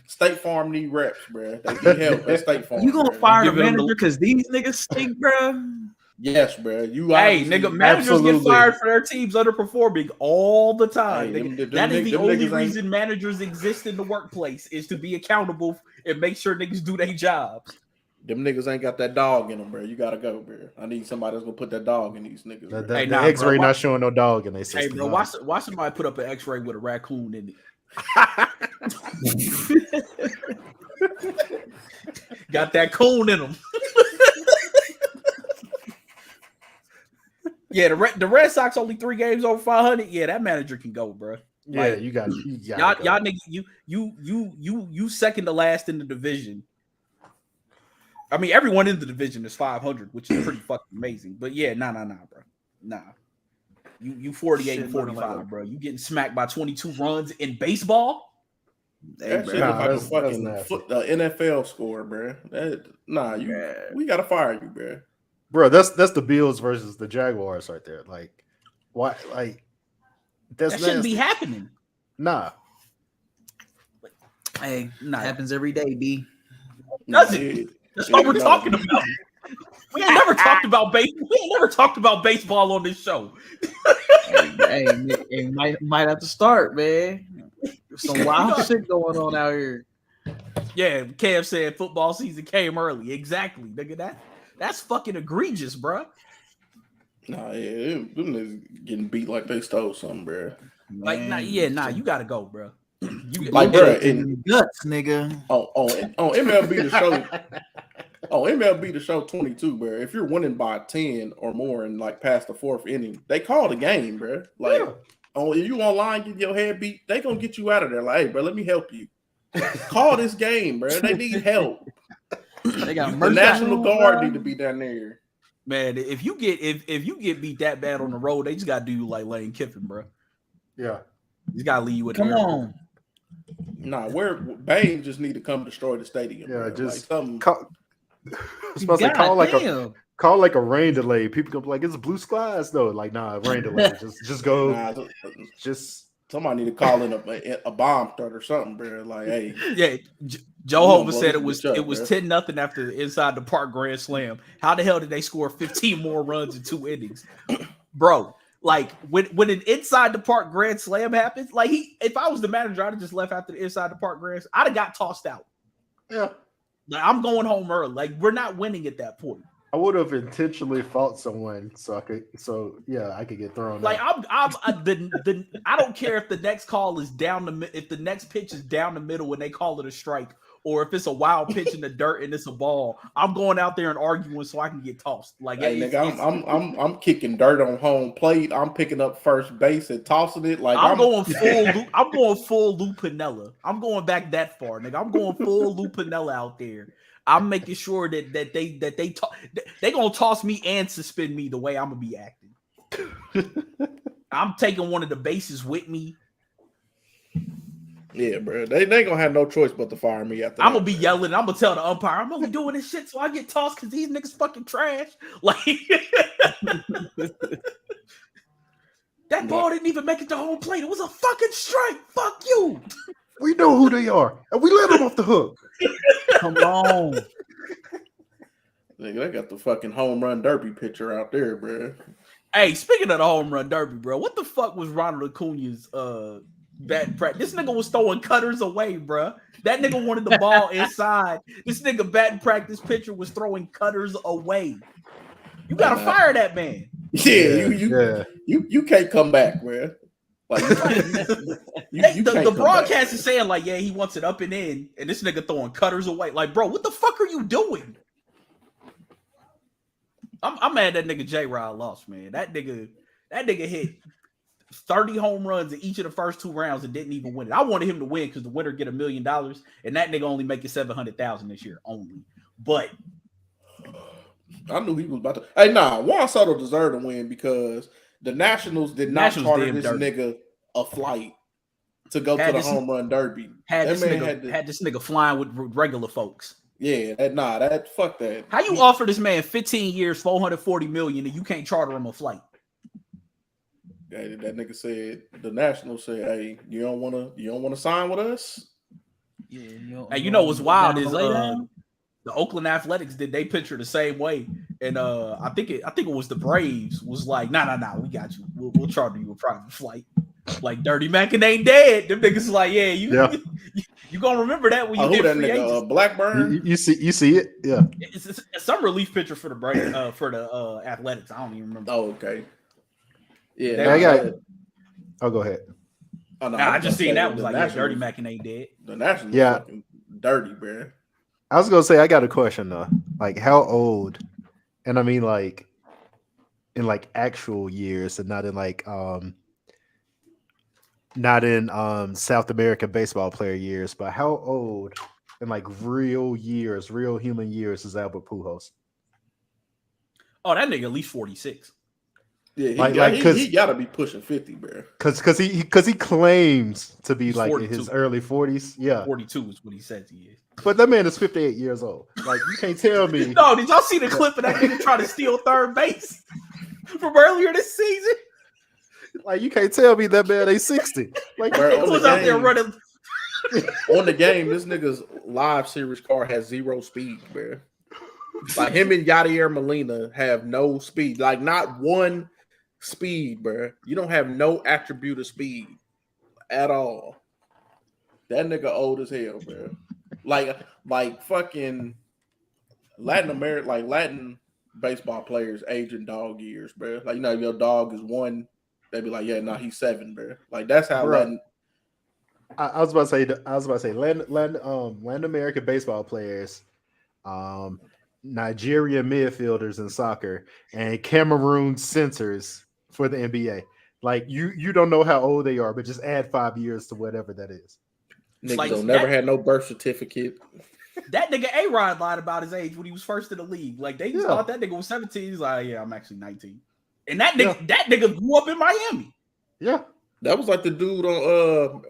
State Farm need reps, bro. They need help at State Farm. You gonna bruh. fire the Giving them the- manager because these niggas stink, bro? Yes, bro. You Hey, obviously- nigga, managers get Absolutely. fired for their teams underperforming all the time. Hey, nigga. them That is the them only niggas ain't- reason managers exist in the workplace is to be accountable and make sure niggas do their jobs. Them niggas ain't got that dog in them, bro. You gotta go, bro. I need somebody that's gonna put that dog in these niggas. the, bro. Hey, the nah, X-ray bro, not showing no dog in their Hey, system. bro, dog. why somebody put up an X-ray with a raccoon in it? Got that coon in them. Yeah, the Red Sox only 3 games over 500. Yeah, that manager can go, bro. Yeah, Like, you got y'all niggas, you second to last in the division. I mean, everyone in the division is 500, which is pretty fucking amazing. But yeah, nah, bro. Nah. You 48 and Shit, 45, like- bro. You getting smacked by 22 runs in baseball? Hey, That bro. shit Nah, look like a that's fucking nasty. NFL score, bro. We gotta fire you, bro. bro. That's the Bills versus the Jaguars right there. Like, why? Like, that's That shouldn't be nasty. happening. Nah, Hey, Nah. happens every day, B. Does it? That's what we're no. talking about. We ain't never talked about baseball. We ain't never talked about baseball on this show. Hey, might have to start, man. There's some wild shit going on out here. Yeah, Kev said football season came early. Exactly, nigga. That's fucking egregious, bro. Nah, yeah, them niggas getting beat like they stole something, bro. Like, you gotta go, bro. You Like, you- bruh, in guts, nigga. On MLB the show, on MLB the show 22, bro. If you're winning by 10 or more and like past the 4th inning, they call the game, bro. Like, if you online get your head beat, they gonna get you out of there. Like, hey, bro, let me help you. Call this game, bro. They need help. They got The merch National on, Guard bro. need to be down there. man, if you get beat that bad on the road, they just gotta do you like Lane Kiffin, bro. yeah. He's gotta leave you at Come the airport. on. Nah, Bane just need to come destroy the stadium. Yeah, bro. just like something. Call, I was supposed to call like a Damn. call like a rain delay. People go like, it's blue skies though. Like, nah, rain delay. just go. Nah, Just somebody need to call in a bomb threat or something, bro. Like, hey, Yeah, Joe We gonna Hova blow said this it was bitch up, it was bruh. 10-0 after the Inside the Park Grand Slam. How the hell did they score 15 more runs in 2 innings, bro? Like when an Inside the Park Grand Slam happens, like if I was the manager, I'd have just left after the Inside the Park Grand. I'd have got tossed out. yeah. Like I'm going home early. Like we're not winning at that point. I would have intentionally fought someone I could get thrown. Like out. I don't care if the next call is if the next pitch is down the middle and they call it a strike, or if it's a wild pitch in the dirt and it's a ball. I'm going out there and arguing so I can get tossed. Like, hey, it's- nigga, I'm kicking dirt on home plate. I'm picking up first base and tossing it. Like I'm going full Lou Piniella. I'm going back that far, nigga. I'm going full Lou Piniella out there. I'm making sure that they gonna toss me and suspend me the way I'm gonna be acting. I'm taking one of the bases with me. Yeah, bro. They ain't gonna have no choice but to fire me after. I'm that, gonna be bro. yelling. I'm gonna tell the umpire I'm only doing this shit so I get tossed because these niggas fucking trash. Like that ball didn't even make it to home plate. It was a fucking strike. Fuck you. We know who they are, and we let them off the hook. Come on. Nigga, they got the fucking home run derby picture out there, bro. Hey, speaking of the home run derby, bro, what the fuck was Ronald Acuna's batting practice? This nigga was throwing cutters away, bro. That nigga wanted the ball inside. This nigga batting practice pitcher was throwing cutters away. You gotta fire that man. Yeah, Yeah. you can't come back, bro. Like you Hey, can't the come broadcast back, is saying like, yeah, he wants it up and in, and this nigga throwing cutters away. Like, bro, what the fuck are you doing? I'm mad that nigga J-Rod lost, man. That nigga hit 30 home runs in each of the first 2 rounds and didn't even win it. I wanted him to win because the winner get $1 million, and that nigga only making $700,000 this year only. But I knew he was about to. Hey, Juan Soto deserved to win because the Nationals did not Nationals charter damn this dirty. nigga a flight to go Had to the this- home run derby. Had That this man nigga had to. this nigga flying with regular folks. Yeah, fuck that. How you offer this man 15 years, 440 million, and you can't charter him a flight? That nigga said the Nationals said, "Hey, you don't want to sign with us?" Yeah, And you know what's wild is lay down? the Oakland Athletics did they picture the same way, and I think it was the Braves was like, nah, we got you. We'll charter you a private flight. Like Dirty Mackin ain't dead. Them niggas like, you gonna remember that when you Who get that free nigga? agents. Blackburn. You see it? Yeah. It's some relief pitcher for the Braves, for the Athletics. I don't even remember. Oh, okay. Yeah, They- I got. Oh, go ahead. Oh, no, I just seen that was the like, Nationals- Dirty Mackin ain't dead. The Nationals, Yeah. fucking dirty, bro. I was gonna say I got a question though. Like, how old? And I mean, like, in like actual years, and not in like not in South American baseball player years, but how old in like real years, real human years is Albert Pujols? Oh, that nigga at least 46. Yeah, Like, he gotta be pushing 50, bro. Because he claims to be He's like in 42. his early 40s. Yeah, 42 is what he says he is. but that man is 58 years old. Like, you can't tell me. No, did y'all see the clip of that nigga trying to steal third base from earlier this season? Like, you can't tell me that man ain't 60. Like, Bro, He on was the out there game- running. On the game, this nigga's live series car has 0 speed, bro. Like him and Yadier Molina have no speed, like not one speed, bro. You don't have no attribute of speed at all. That nigga old as hell, bro. Like fucking Latin baseball players age in dog years, bro. Like, you know, if your dog is 1, they be like, yeah, no, he's 7, bro. Like that's how Bro. Latin. I was about to say Latin American baseball players, Nigerian midfielders in soccer, and Cameroon centers for the NBA. Like, you don't know how old they are, but just add 5 years to whatever that is. Niggas Like, don't never that- had no birth certificate. That nigga A-Rod lied about his age when he was first in the league. Like they Yeah. thought that nigga was 17. He's like, yeah, I'm actually 19. And that nigga grew up in Miami. Yeah. That was like the dude on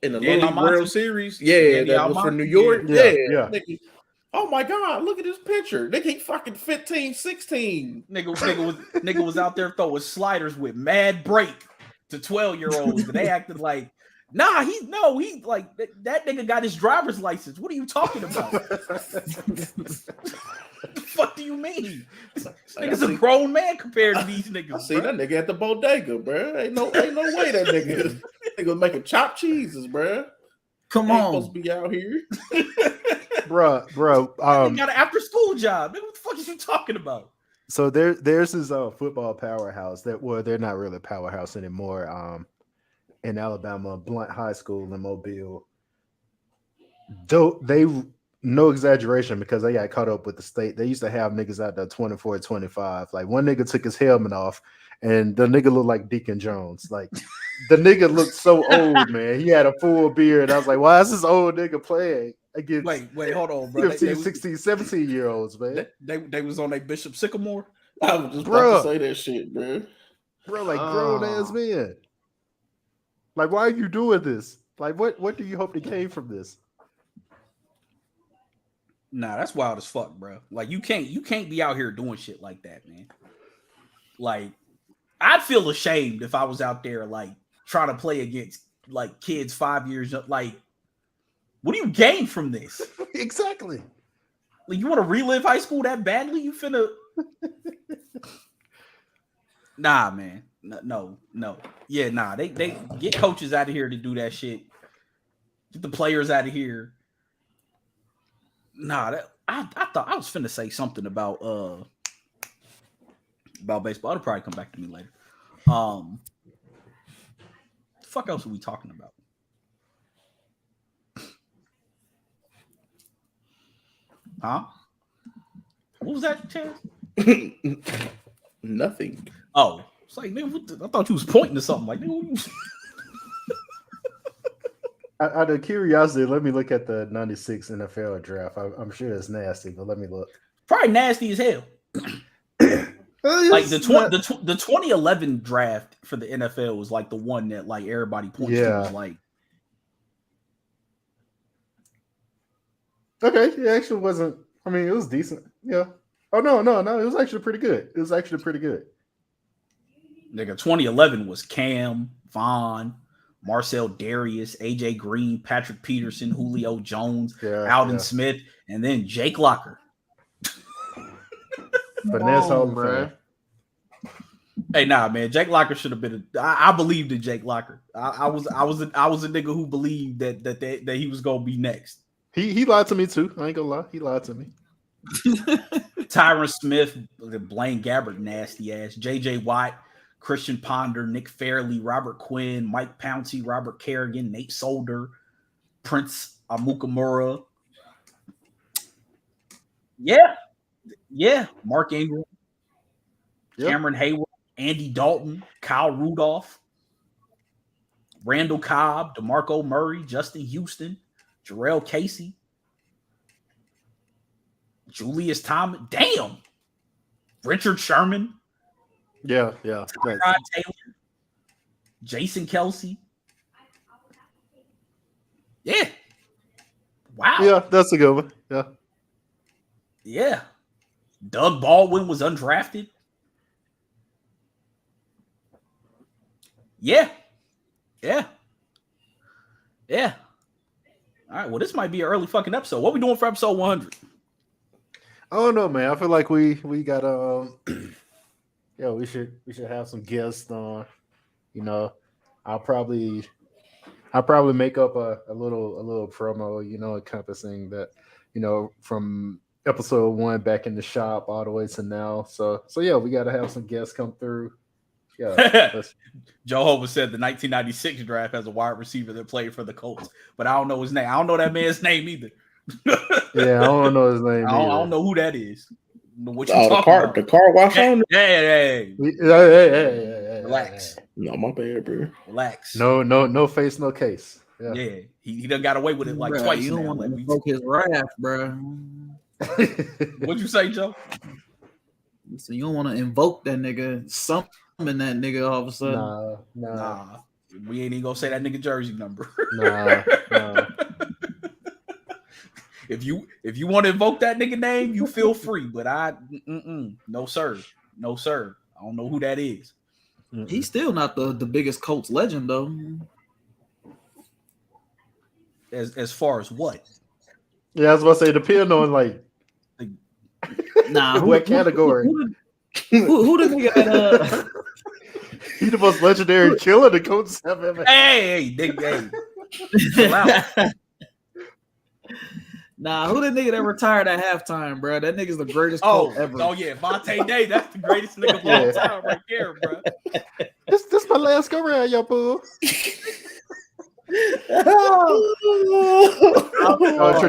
in the Danny Little League Almonte? World Series. Yeah, Danny that was for Almonte? New York. Yeah, Yeah. yeah. Nigga. Oh my god, look at this picture. Nigga, he fucking 15, 16. Nigga was out there throwing sliders with mad break to 12-year-olds, and they acted like, nah, he like that nigga got his driver's license. What are you talking about? What the fuck do you mean? This nigga's a grown man compared to these niggas. I see bro. that nigga at the bodega, bro. Ain't no way that nigga making chopped cheeses, bro. Come Ain't supposed on. to be out here. Bro. He got an after-school job. Nigga, what the fuck is you talking about? So there's this football powerhouse they're not really a powerhouse anymore. In Alabama, Blunt High School in Mobile. Though they, no exaggeration, because they got caught up with the state. They used to have niggas out there 24, 25. Like, one nigga took his helmet off, and the nigga looked like Deacon Jones. Like, the nigga looked so old, man. He had a full beard. I was like, why is this old nigga playing against Wait, hold on, bro. 15, 16, 17-year-olds, man? They was on a Bishop Sycamore. I was just Bro. about to say that shit, bro. Bro, like, grown-ass men. Like, why are you doing this? Like, what do you hope to gain from this? Nah, that's wild as fuck, bro. Like, you can't be out here doing shit like that, man. Like, I'd feel ashamed if I was out there like trying to play against like kids 5 years up. Like, what do you gain from this? Exactly. Like, you want to relive high school that badly? You finna? Nah, man. No. Yeah, nah. They get coaches out of here to do that shit. Get the players out of here. Nah, I thought I was finna say something about baseball. It'll probably come back to me later. The fuck else are we talking about? Huh? What was that, Chance? Nothing. Oh, it's like, nigga, I thought you was pointing to something. Like, nigga, what you... Out of curiosity, let me look at the 96 NFL draft. I'm sure it's nasty, but let me look. Probably nasty as hell. Like the 2011 draft for the NFL was like the one that like everybody points to was like. Okay, it actually wasn't. I mean, it was decent. Yeah. Oh no, it was actually pretty good. Nigga, 2011 was Cam, Vaughn, Marcel Darius, AJ Green, Patrick Peterson, Julio Jones, Alden Smith, and then Jake Locker. Finesse Hall of Fame. Hey, nah, man. Jake Locker should have been. I believed in Jake Locker. I was a nigga who believed that he was gonna be next. He lied to me too. I ain't gonna lie. He lied to me. Tyron Smith, Blaine Gabbert, nasty ass. JJ Watt, Christian Ponder, Nick Fairley, Robert Quinn, Mike Pouncey, Robert Kerrigan, Nate Solder, Prince Amukamura. Yeah. Mark Ingram, Cameron Hayward, Andy Dalton, Kyle Rudolph, Randall Cobb, DeMarco Murray, Justin Houston, Jarrell Casey, Julius Thomas. Damn. Richard Sherman. Yeah. Tyrod Taylor. Jason Kelsey. Yeah. Wow. Yeah, that's a good one. Yeah. Doug Baldwin was undrafted. Yeah. All right. Well, this might be an early fucking episode. What we doing for episode 100? I don't know, man. I feel like we got we should have some guests on. You know, I'll probably make up a little promo, encompassing that, from episode 1 back in the shop all the way to now. So yeah, we got to have some guests come through. Yeah. Joe Hover said the 1996 draft has a wide receiver that played for the Colts, but I don't know his name. I don't know that man's name either. Yeah, I don't know his name. I don't know who that is. What you talking about? The car wash on? Hey. Relax. No, my bad, bro. Relax. No face, no case. Yeah. He done got away with it like twice. You don't want to invoke his wrath, bro. What'd you say, Joe? So you don't want to invoke that nigga, summon that nigga all of a sudden. Nah. We ain't even gonna say that nigga jersey number. Nah. If you want to invoke that nigga name, you feel free. But no sir. I don't know who that is. He's still not the biggest Colts legend though. As far as what? Yeah, I was about to say, depending on like what category. Who the nigga that He the most legendary killer the Colts have ever. Hey, nigga. Chill out. Nah, who the nigga that retired at halftime, bro? That nigga's the greatest Colt ever. Oh yeah, Vontae Day. That's the greatest nigga of all time right there, bro. This my last go around, y'all boo.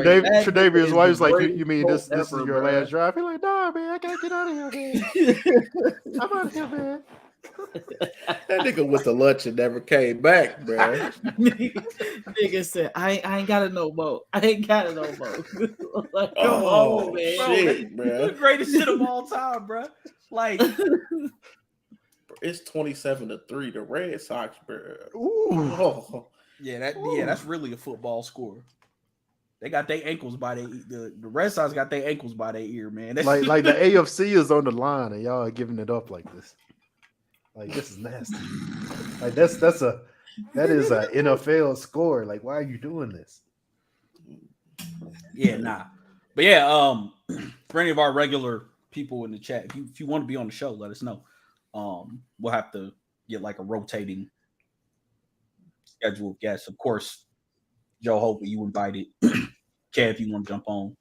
Tre'Davious wife was like, you mean this is your last drive? He's like, nah, man, I gotta get out of here, man. I'm out of here, man. That nigga went to lunch and never came back, bro. Nigga said, I ain't got it no more. Like, come on, man. Shit, bro. The greatest shit of all time, bro. Like, it's 27-3. The Red Sox, bro. Ooh. That's really a football score. They got their ankles by the Red Sox got their ankles by their ear, man. Like the AFC is on the line and y'all are giving it up like this. Like, this is nasty. Like that is a NFL score. Like, why are you doing this? Yeah, nah. But yeah, for any of our regular people in the chat, if you want to be on the show, let us know. We'll have to get like a rotating schedule of guests. Of course, Joe Hope, you invited. Kev, if you want to jump on.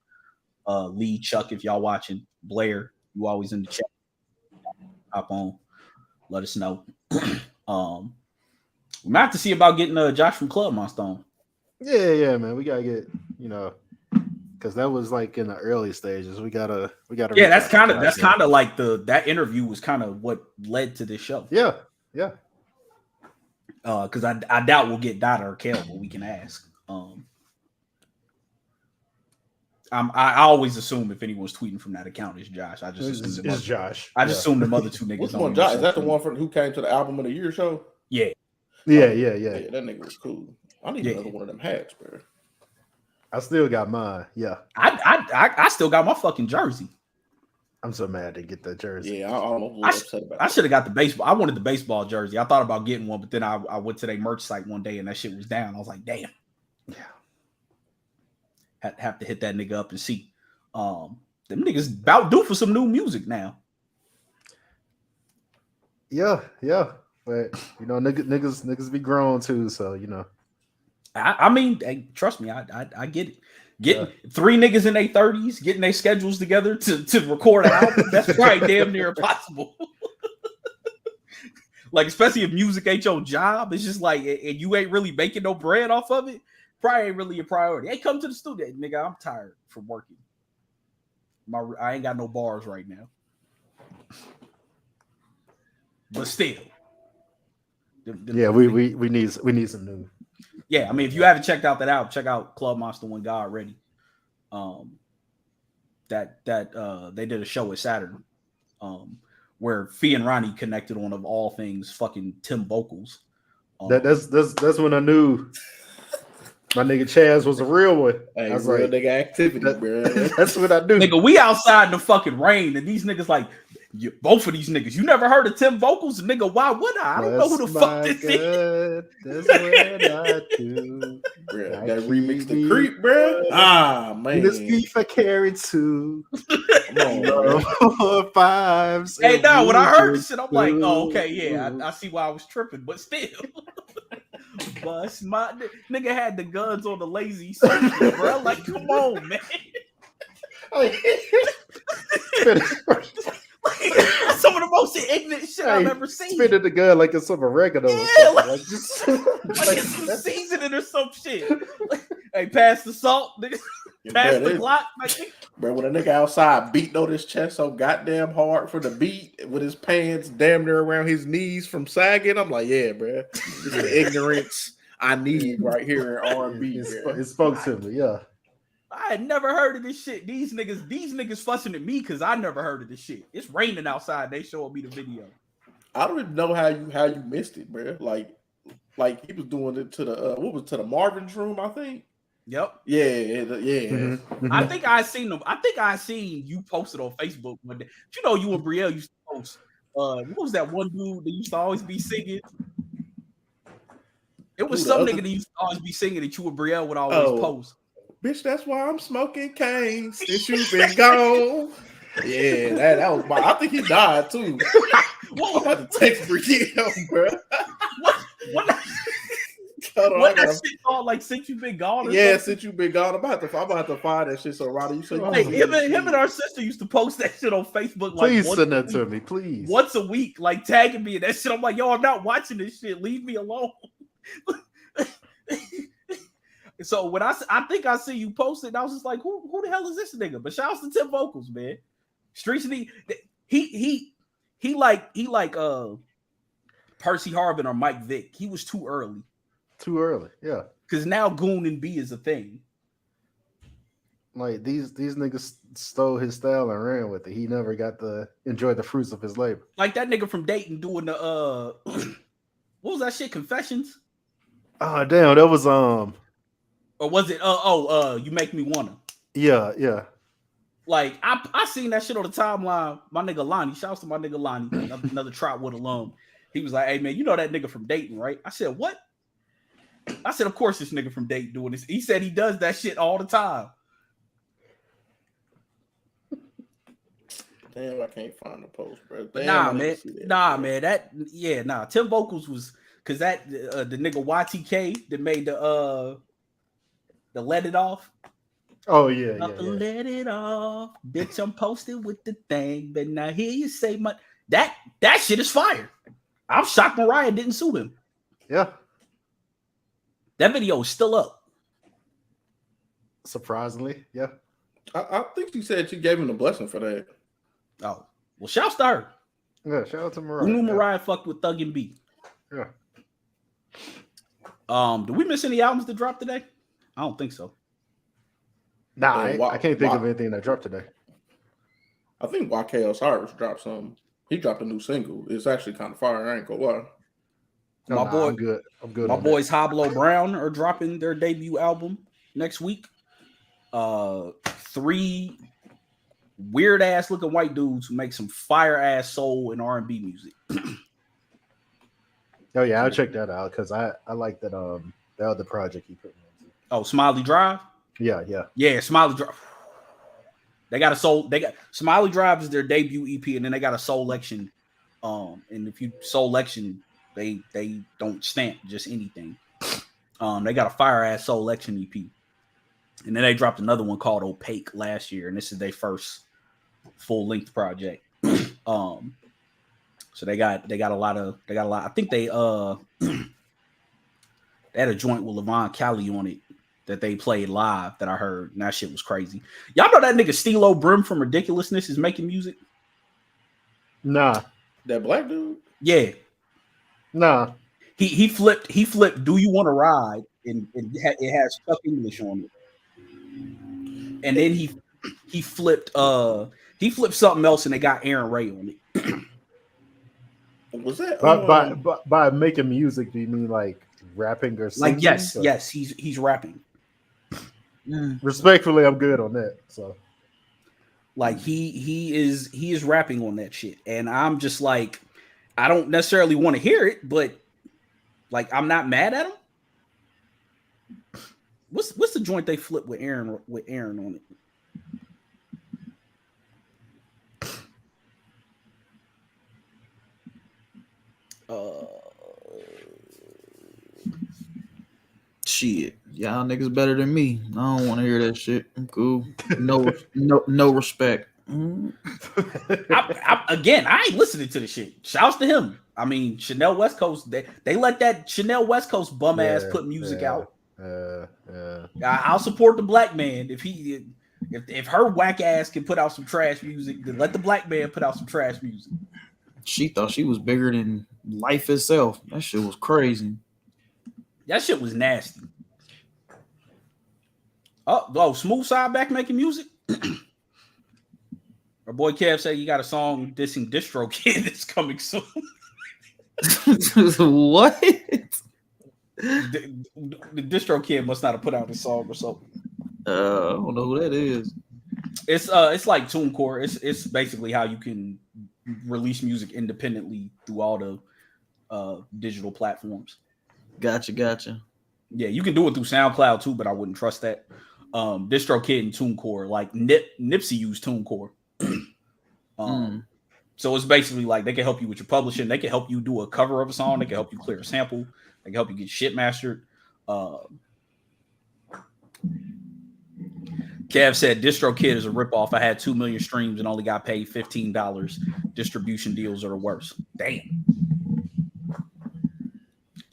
Lee, Chuck, if y'all watching. Blair, you always in the chat. Hop on. Let us know. We might have to see about getting Josh from Club Monster on. Yeah, man. We gotta get, because that was like in the early stages. We gotta. Yeah, that's kind of like that interview was kind of what led to this show. Yeah. Because I doubt we'll get Dada or Kel, but we can ask. I always assume if anyone's tweeting from that account, it's Josh. I just assume It's Josh. I just assume the other two niggas. Which don't one, use Josh? Is that the social one who came to the album of the year show? Yeah. Yeah. Yeah, that nigga was cool. I need another one of them hats, bro. I still got mine. Yeah. I still got my fucking jersey. I'm so mad to get that jersey. Yeah, I'm a little upset about I that. should have got the baseball. I wanted the baseball jersey. I thought about getting one, but then I went to their merch site one day and that shit was down. I was like, damn. Yeah. Have to hit that nigga up and see. Them niggas about due for some new music now. Yeah. But you know, niggas be grown too, so you know. I mean, hey, trust me, I get it. Getting 3 niggas in their 30s, getting their schedules together to record an album, that's probably damn near impossible. Like, especially if music ain't your job, it's just like, and you ain't really making no bread off of it, probably ain't really a priority. Hey, come to the studio, nigga. I'm tired from working. I ain't got no bars right now. But still. Yeah, we need some new. Yeah, I mean, if you haven't checked out that album, check out Club Monster When God Ready. That they did a show at Saturn, where Fee and Ronnie connected on, of all things, fucking Tim vocals. That's when I knew my nigga Chaz was a real one. Hey, I was real like, nigga activity, bro. that's what I knew. Nigga, we outside in the fucking rain, and these niggas like, both of these niggas. You never heard of Tim vocals? Nigga, why would I? I don't know who the fuck this is. That's what I do. Bro, I that keep remix the me- creep, bro. Ah, man. This beef I carried too. Come on, bro. 5s. Hey, and no, when I heard we this shit, I'm like, oh, just okay, yeah, do. I see why I was tripping, but still. Bust my nigga had the guns on the lazy circle, bro. Like, come on, man. Some of the most ignorant shit I've ever seen. Spinning the gun like it's some oregano or Yeah, something. Like, just, Like it's some seasoning or some shit. Like, hey, pass the salt, nigga. Pass the Glock. Like, Bro, when a nigga outside beating on his chest so goddamn hard for the beat with his pants damn near around his knees from sagging, I'm like, yeah, bro. This is the ignorance I need right here in R&B. it spoke to me, yeah. I had never heard of this shit. These niggas fussing at me because I never heard of this shit. It's raining outside. They showing me the video. I don't even know how you missed it, bro. Like he was doing it to the Marvin's room, I think. Yep. Yeah. Mm-hmm. I think I seen them. I think I seen you posted on Facebook one day. You know, you and Brielle used to post. What was that one dude that used to always be singing? It was some nigga that used to always be singing that you and Brielle would always post. Bitch, that's why I'm smoking cane since you've been gone. Yeah, that was I think he died too. I'm about to text Brielle, bro. What that shit called? Like, since you've been gone? Or something? Since you've been gone, I'm about to find that shit. So, Roddy, you say Hey, him and our sister used to post that shit on Facebook. Like, please send that to me, please. Once a week, like tagging me and that shit. I'm like, yo, I'm not watching this shit. Leave me alone. So when I think I see you post it, and I was just like, who the hell is this nigga? But shout out to Tim Vocals, man. Streets he like Percy Harvin or Mike Vick. He was too early. Too early, yeah. Because now Goon and B is a thing. Like these niggas stole his style and ran with it. He never got to enjoy the fruits of his labor. Like that nigga from Dayton doing the what was that shit? Confessions? Oh damn, that was Or was it You Make Me Wanna? Yeah. Like I seen that shit on the timeline. My nigga Lonnie, shouts to my nigga Lonnie, another Trotwood alum. He was like, "Hey man, you know that nigga from Dayton, right?" I said, "What?" I said, "Of course this nigga from Dayton doing this." He said he does that shit all the time. Damn, I can't find the post, bro. Damn, man. Tim Vocals was because that the nigga YTK that made the Let It Off. Oh yeah. Let it off, bitch. I'm posted with the thing, but now here you say my that shit is fire. I'm shocked Mariah didn't sue him. Yeah. That video is still up. Surprisingly, yeah. I think she said she gave him a blessing for that. Oh, well, shouts to her. Yeah, shout out to Mariah. Who knew Mariah fucked with Thug and B? Yeah. Did we miss any albums that dropped today? I don't think so. Nah, And I can't think of anything that dropped today. I think YK Osiris dropped something. He dropped a new single. It's actually kind of fire. I ain't gonna lie. My boy, I'm good. I'm good. My on boys Hoblo Brown are dropping their debut album next week. 3 weird ass looking white dudes who make some fire ass soul and R&B music. that. Oh yeah, I'll check that out because I like that the other project he put me into. Oh, Smiley Drive. Yeah. Smiley Drive. They got Smiley Drive is their debut EP, and then they got a Soulection. And if you Soulection, they don't stamp just anything. They got a fire ass Soulection EP, and then they dropped another one called Opaque last year, and this is their first full length project. So they got a lot. I think they had a joint with Levon Cali on it that they played live that I heard, and that shit was crazy. Y'all know that nigga Stilo Brim from Ridiculousness is making music? Nah. That black dude? Yeah. Nah. He flipped Do You Want to Ride? And it has Chuck English on it. And then he flipped something else and they got Aaron Ray on it. Was that by making music, do you mean like rapping or singing? Like yes, he's rapping. Respectfully, I'm good on that. So like he is rapping on that shit. And I'm just like, I don't necessarily want to hear it, but like I'm not mad at him. What's the joint they flipped with Aaron on it? Shit, y'all niggas better than me. I don't want to hear that shit. I'm cool. No respect. I ain't listening to the shit. Shouts to him. I mean, Chanel West Coast. They let that Chanel West Coast bum ass put music out. I'll support the black man if her whack ass can put out some trash music. Then let the black man put out some trash music. She thought she was bigger than life itself. That shit was crazy. That shit was nasty. Oh, Smooth Side back making music. Our boy Kev said you got a song dissing Distro Kid that's coming soon. What? The Distro Kid must not have put out a song or something. I don't know who that is. It's like TuneCore. It's basically how you can release music independently through all the digital platforms. Gotcha. Yeah, you can do it through SoundCloud too, but I wouldn't trust that. Distro Kid and TuneCore, like Nipsey used TuneCore. So it's basically like they can help you with your publishing. They can help you do a cover of a song. They can help you clear a sample. They can help you get shit mastered. Kev said Distro Kid is a ripoff. I had 2 million streams and only got paid $15. Distribution deals are the worst. Damn.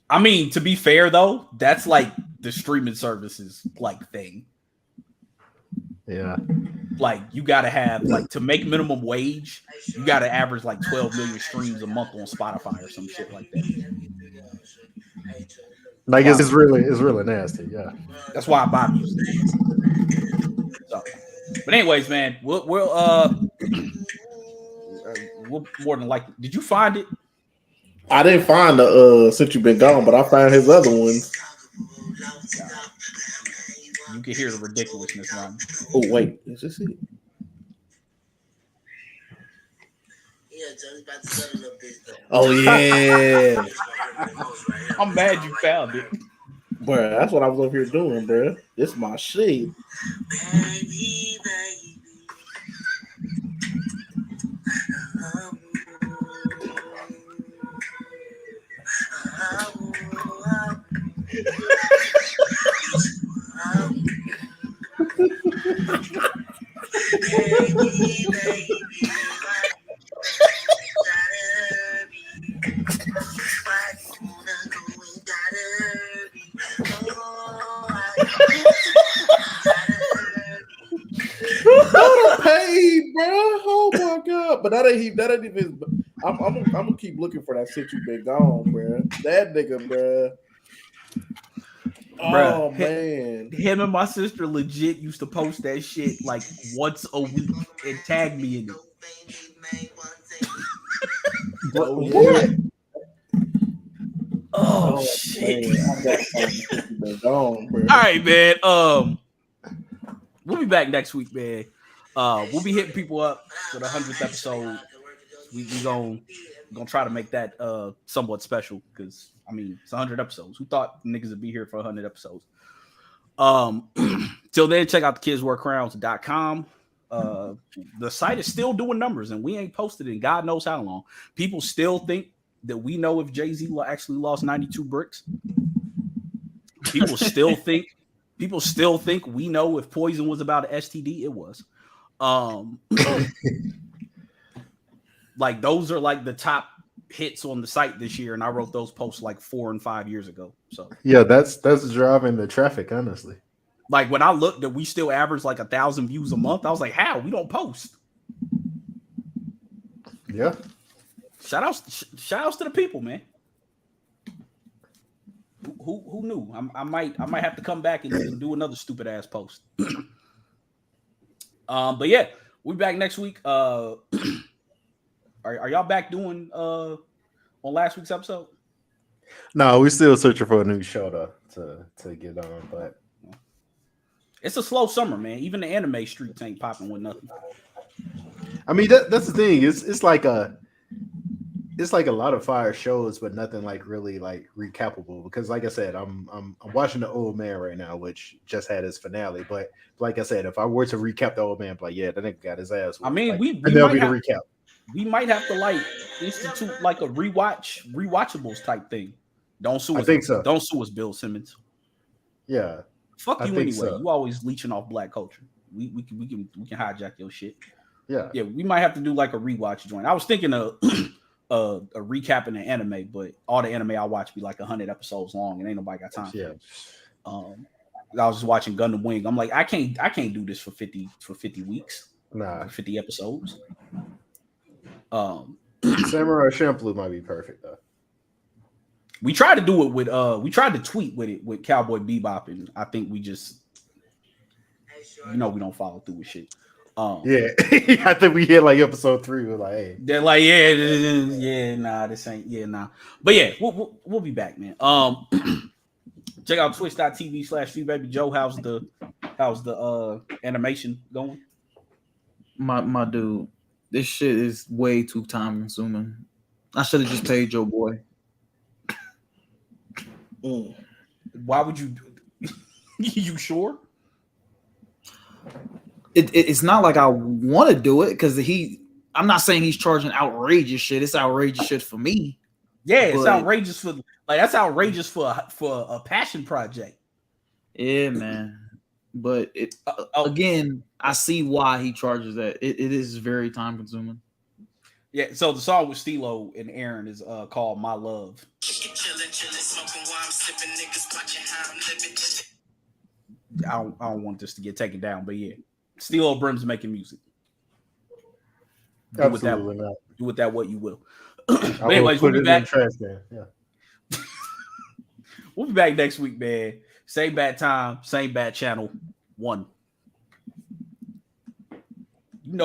I mean, to be fair though, that's like the streaming services like thing. Yeah. Like you gotta have like to make minimum wage, you gotta average like 12 million streams a month on Spotify or some shit like that. Like it's really nasty. Yeah. That's why I buy music. So, but anyways, man, we'll more than likely. Did you find it? I didn't find the Since You've Been Gone, but I found his other ones. You can hear the ridiculousness, man. Oh wait, is this it? Oh yeah. I'm mad you found it. Bruh, that's what I was over here doing, bruh. This my shit. Baby. Hey, bro! Oh my god! But that ain't even. I'm gonna keep looking for that Since You've Been Gone, bro. That nigga, bro. Oh Bruh, man. him and my sister legit used to post that shit like once a week and tag me in it. Oh, What? Oh shit! Man, I got something been gone, bro. All right, man. We'll be back next week, man. We'll be hitting people up for the 100th episode. We gonna try to make that somewhat special because I mean it's 100 episodes. Who thought niggas would be here for 100 episodes? Till then, check out thekidswearcrowns.com. The site is still doing numbers, and we ain't posted in God knows how long. People still think that we know if Jay-Z actually lost 92 bricks. People still think we know if Poison was about an STD. It was. Like those are like the top hits on the site this year, and I wrote those posts like 4 and 5 years ago. So Yeah, that's driving the traffic, honestly. like when I looked that we still average like 1,000 views a month, I was like, how? We don't post. Yeah. Shout outs to the people, man. Who knew? I might have to come back and do another stupid ass post. But yeah, we'll be back next week. Are y'all back doing on last week's episode? No, we're still searching for a new show to get on, but It's a slow summer, man. Even the anime streets ain't popping with nothing. I mean that's the thing. It's like a lot of fire shows, but nothing like really like recapable. Because like I said, I'm watching The Old Man right now, which just had its finale. But like I said, if I were to recap The Old Man, I'm like yeah, that nigga got his ass. I mean, like, we and that'll might be the have, recap. we might have to like institute like a rewatchables type thing. Don't sue us. I think so. Don't sue us, Bill Simmons. Yeah, Fuck I you think anyway. so. You always leeching off black culture. We can hijack your shit. yeah. Yeah, we might have to do like a rewatch joint. I was thinking of a recap in the anime, but all the anime I watch be like 100 episodes long, and ain't nobody got time. Yeah. I was just watching Gundam Wing. I'm like, I can't do this for 50 weeks, Nah, for 50 episodes. Samurai Champloo might be perfect though. We tried to do it with we tried to tweet with it with Cowboy Bebop, and I think we just we don't follow through with shit. Yeah, I think we hit like episode 3. We're like, hey, They're like, yeah, nah, this ain't, nah. But yeah, we'll be back, man. Check out twitch.tv/FeedBabyJoe. How's the animation going? My dude, this shit is way too time consuming. I should have just paid your boy. Why would you? You sure? It's not like I want to do it because I'm not saying he's charging outrageous shit. It's outrageous shit for me. Yeah, it's But- outrageous for that's outrageous for a passion project. Yeah, man. But again, I see why he charges that. It is very time consuming. Yeah, so the song with Stilo and Aaron is called "My Love." I don't want this to get taken down, but yeah, Stilo Brim's making music. Do with that, absolutely not. do with that what you will. I But will anyways, put we'll be it in back. the trash can. Yeah. We'll be back next week, man. Same bad time, same bad channel. 1. Feed.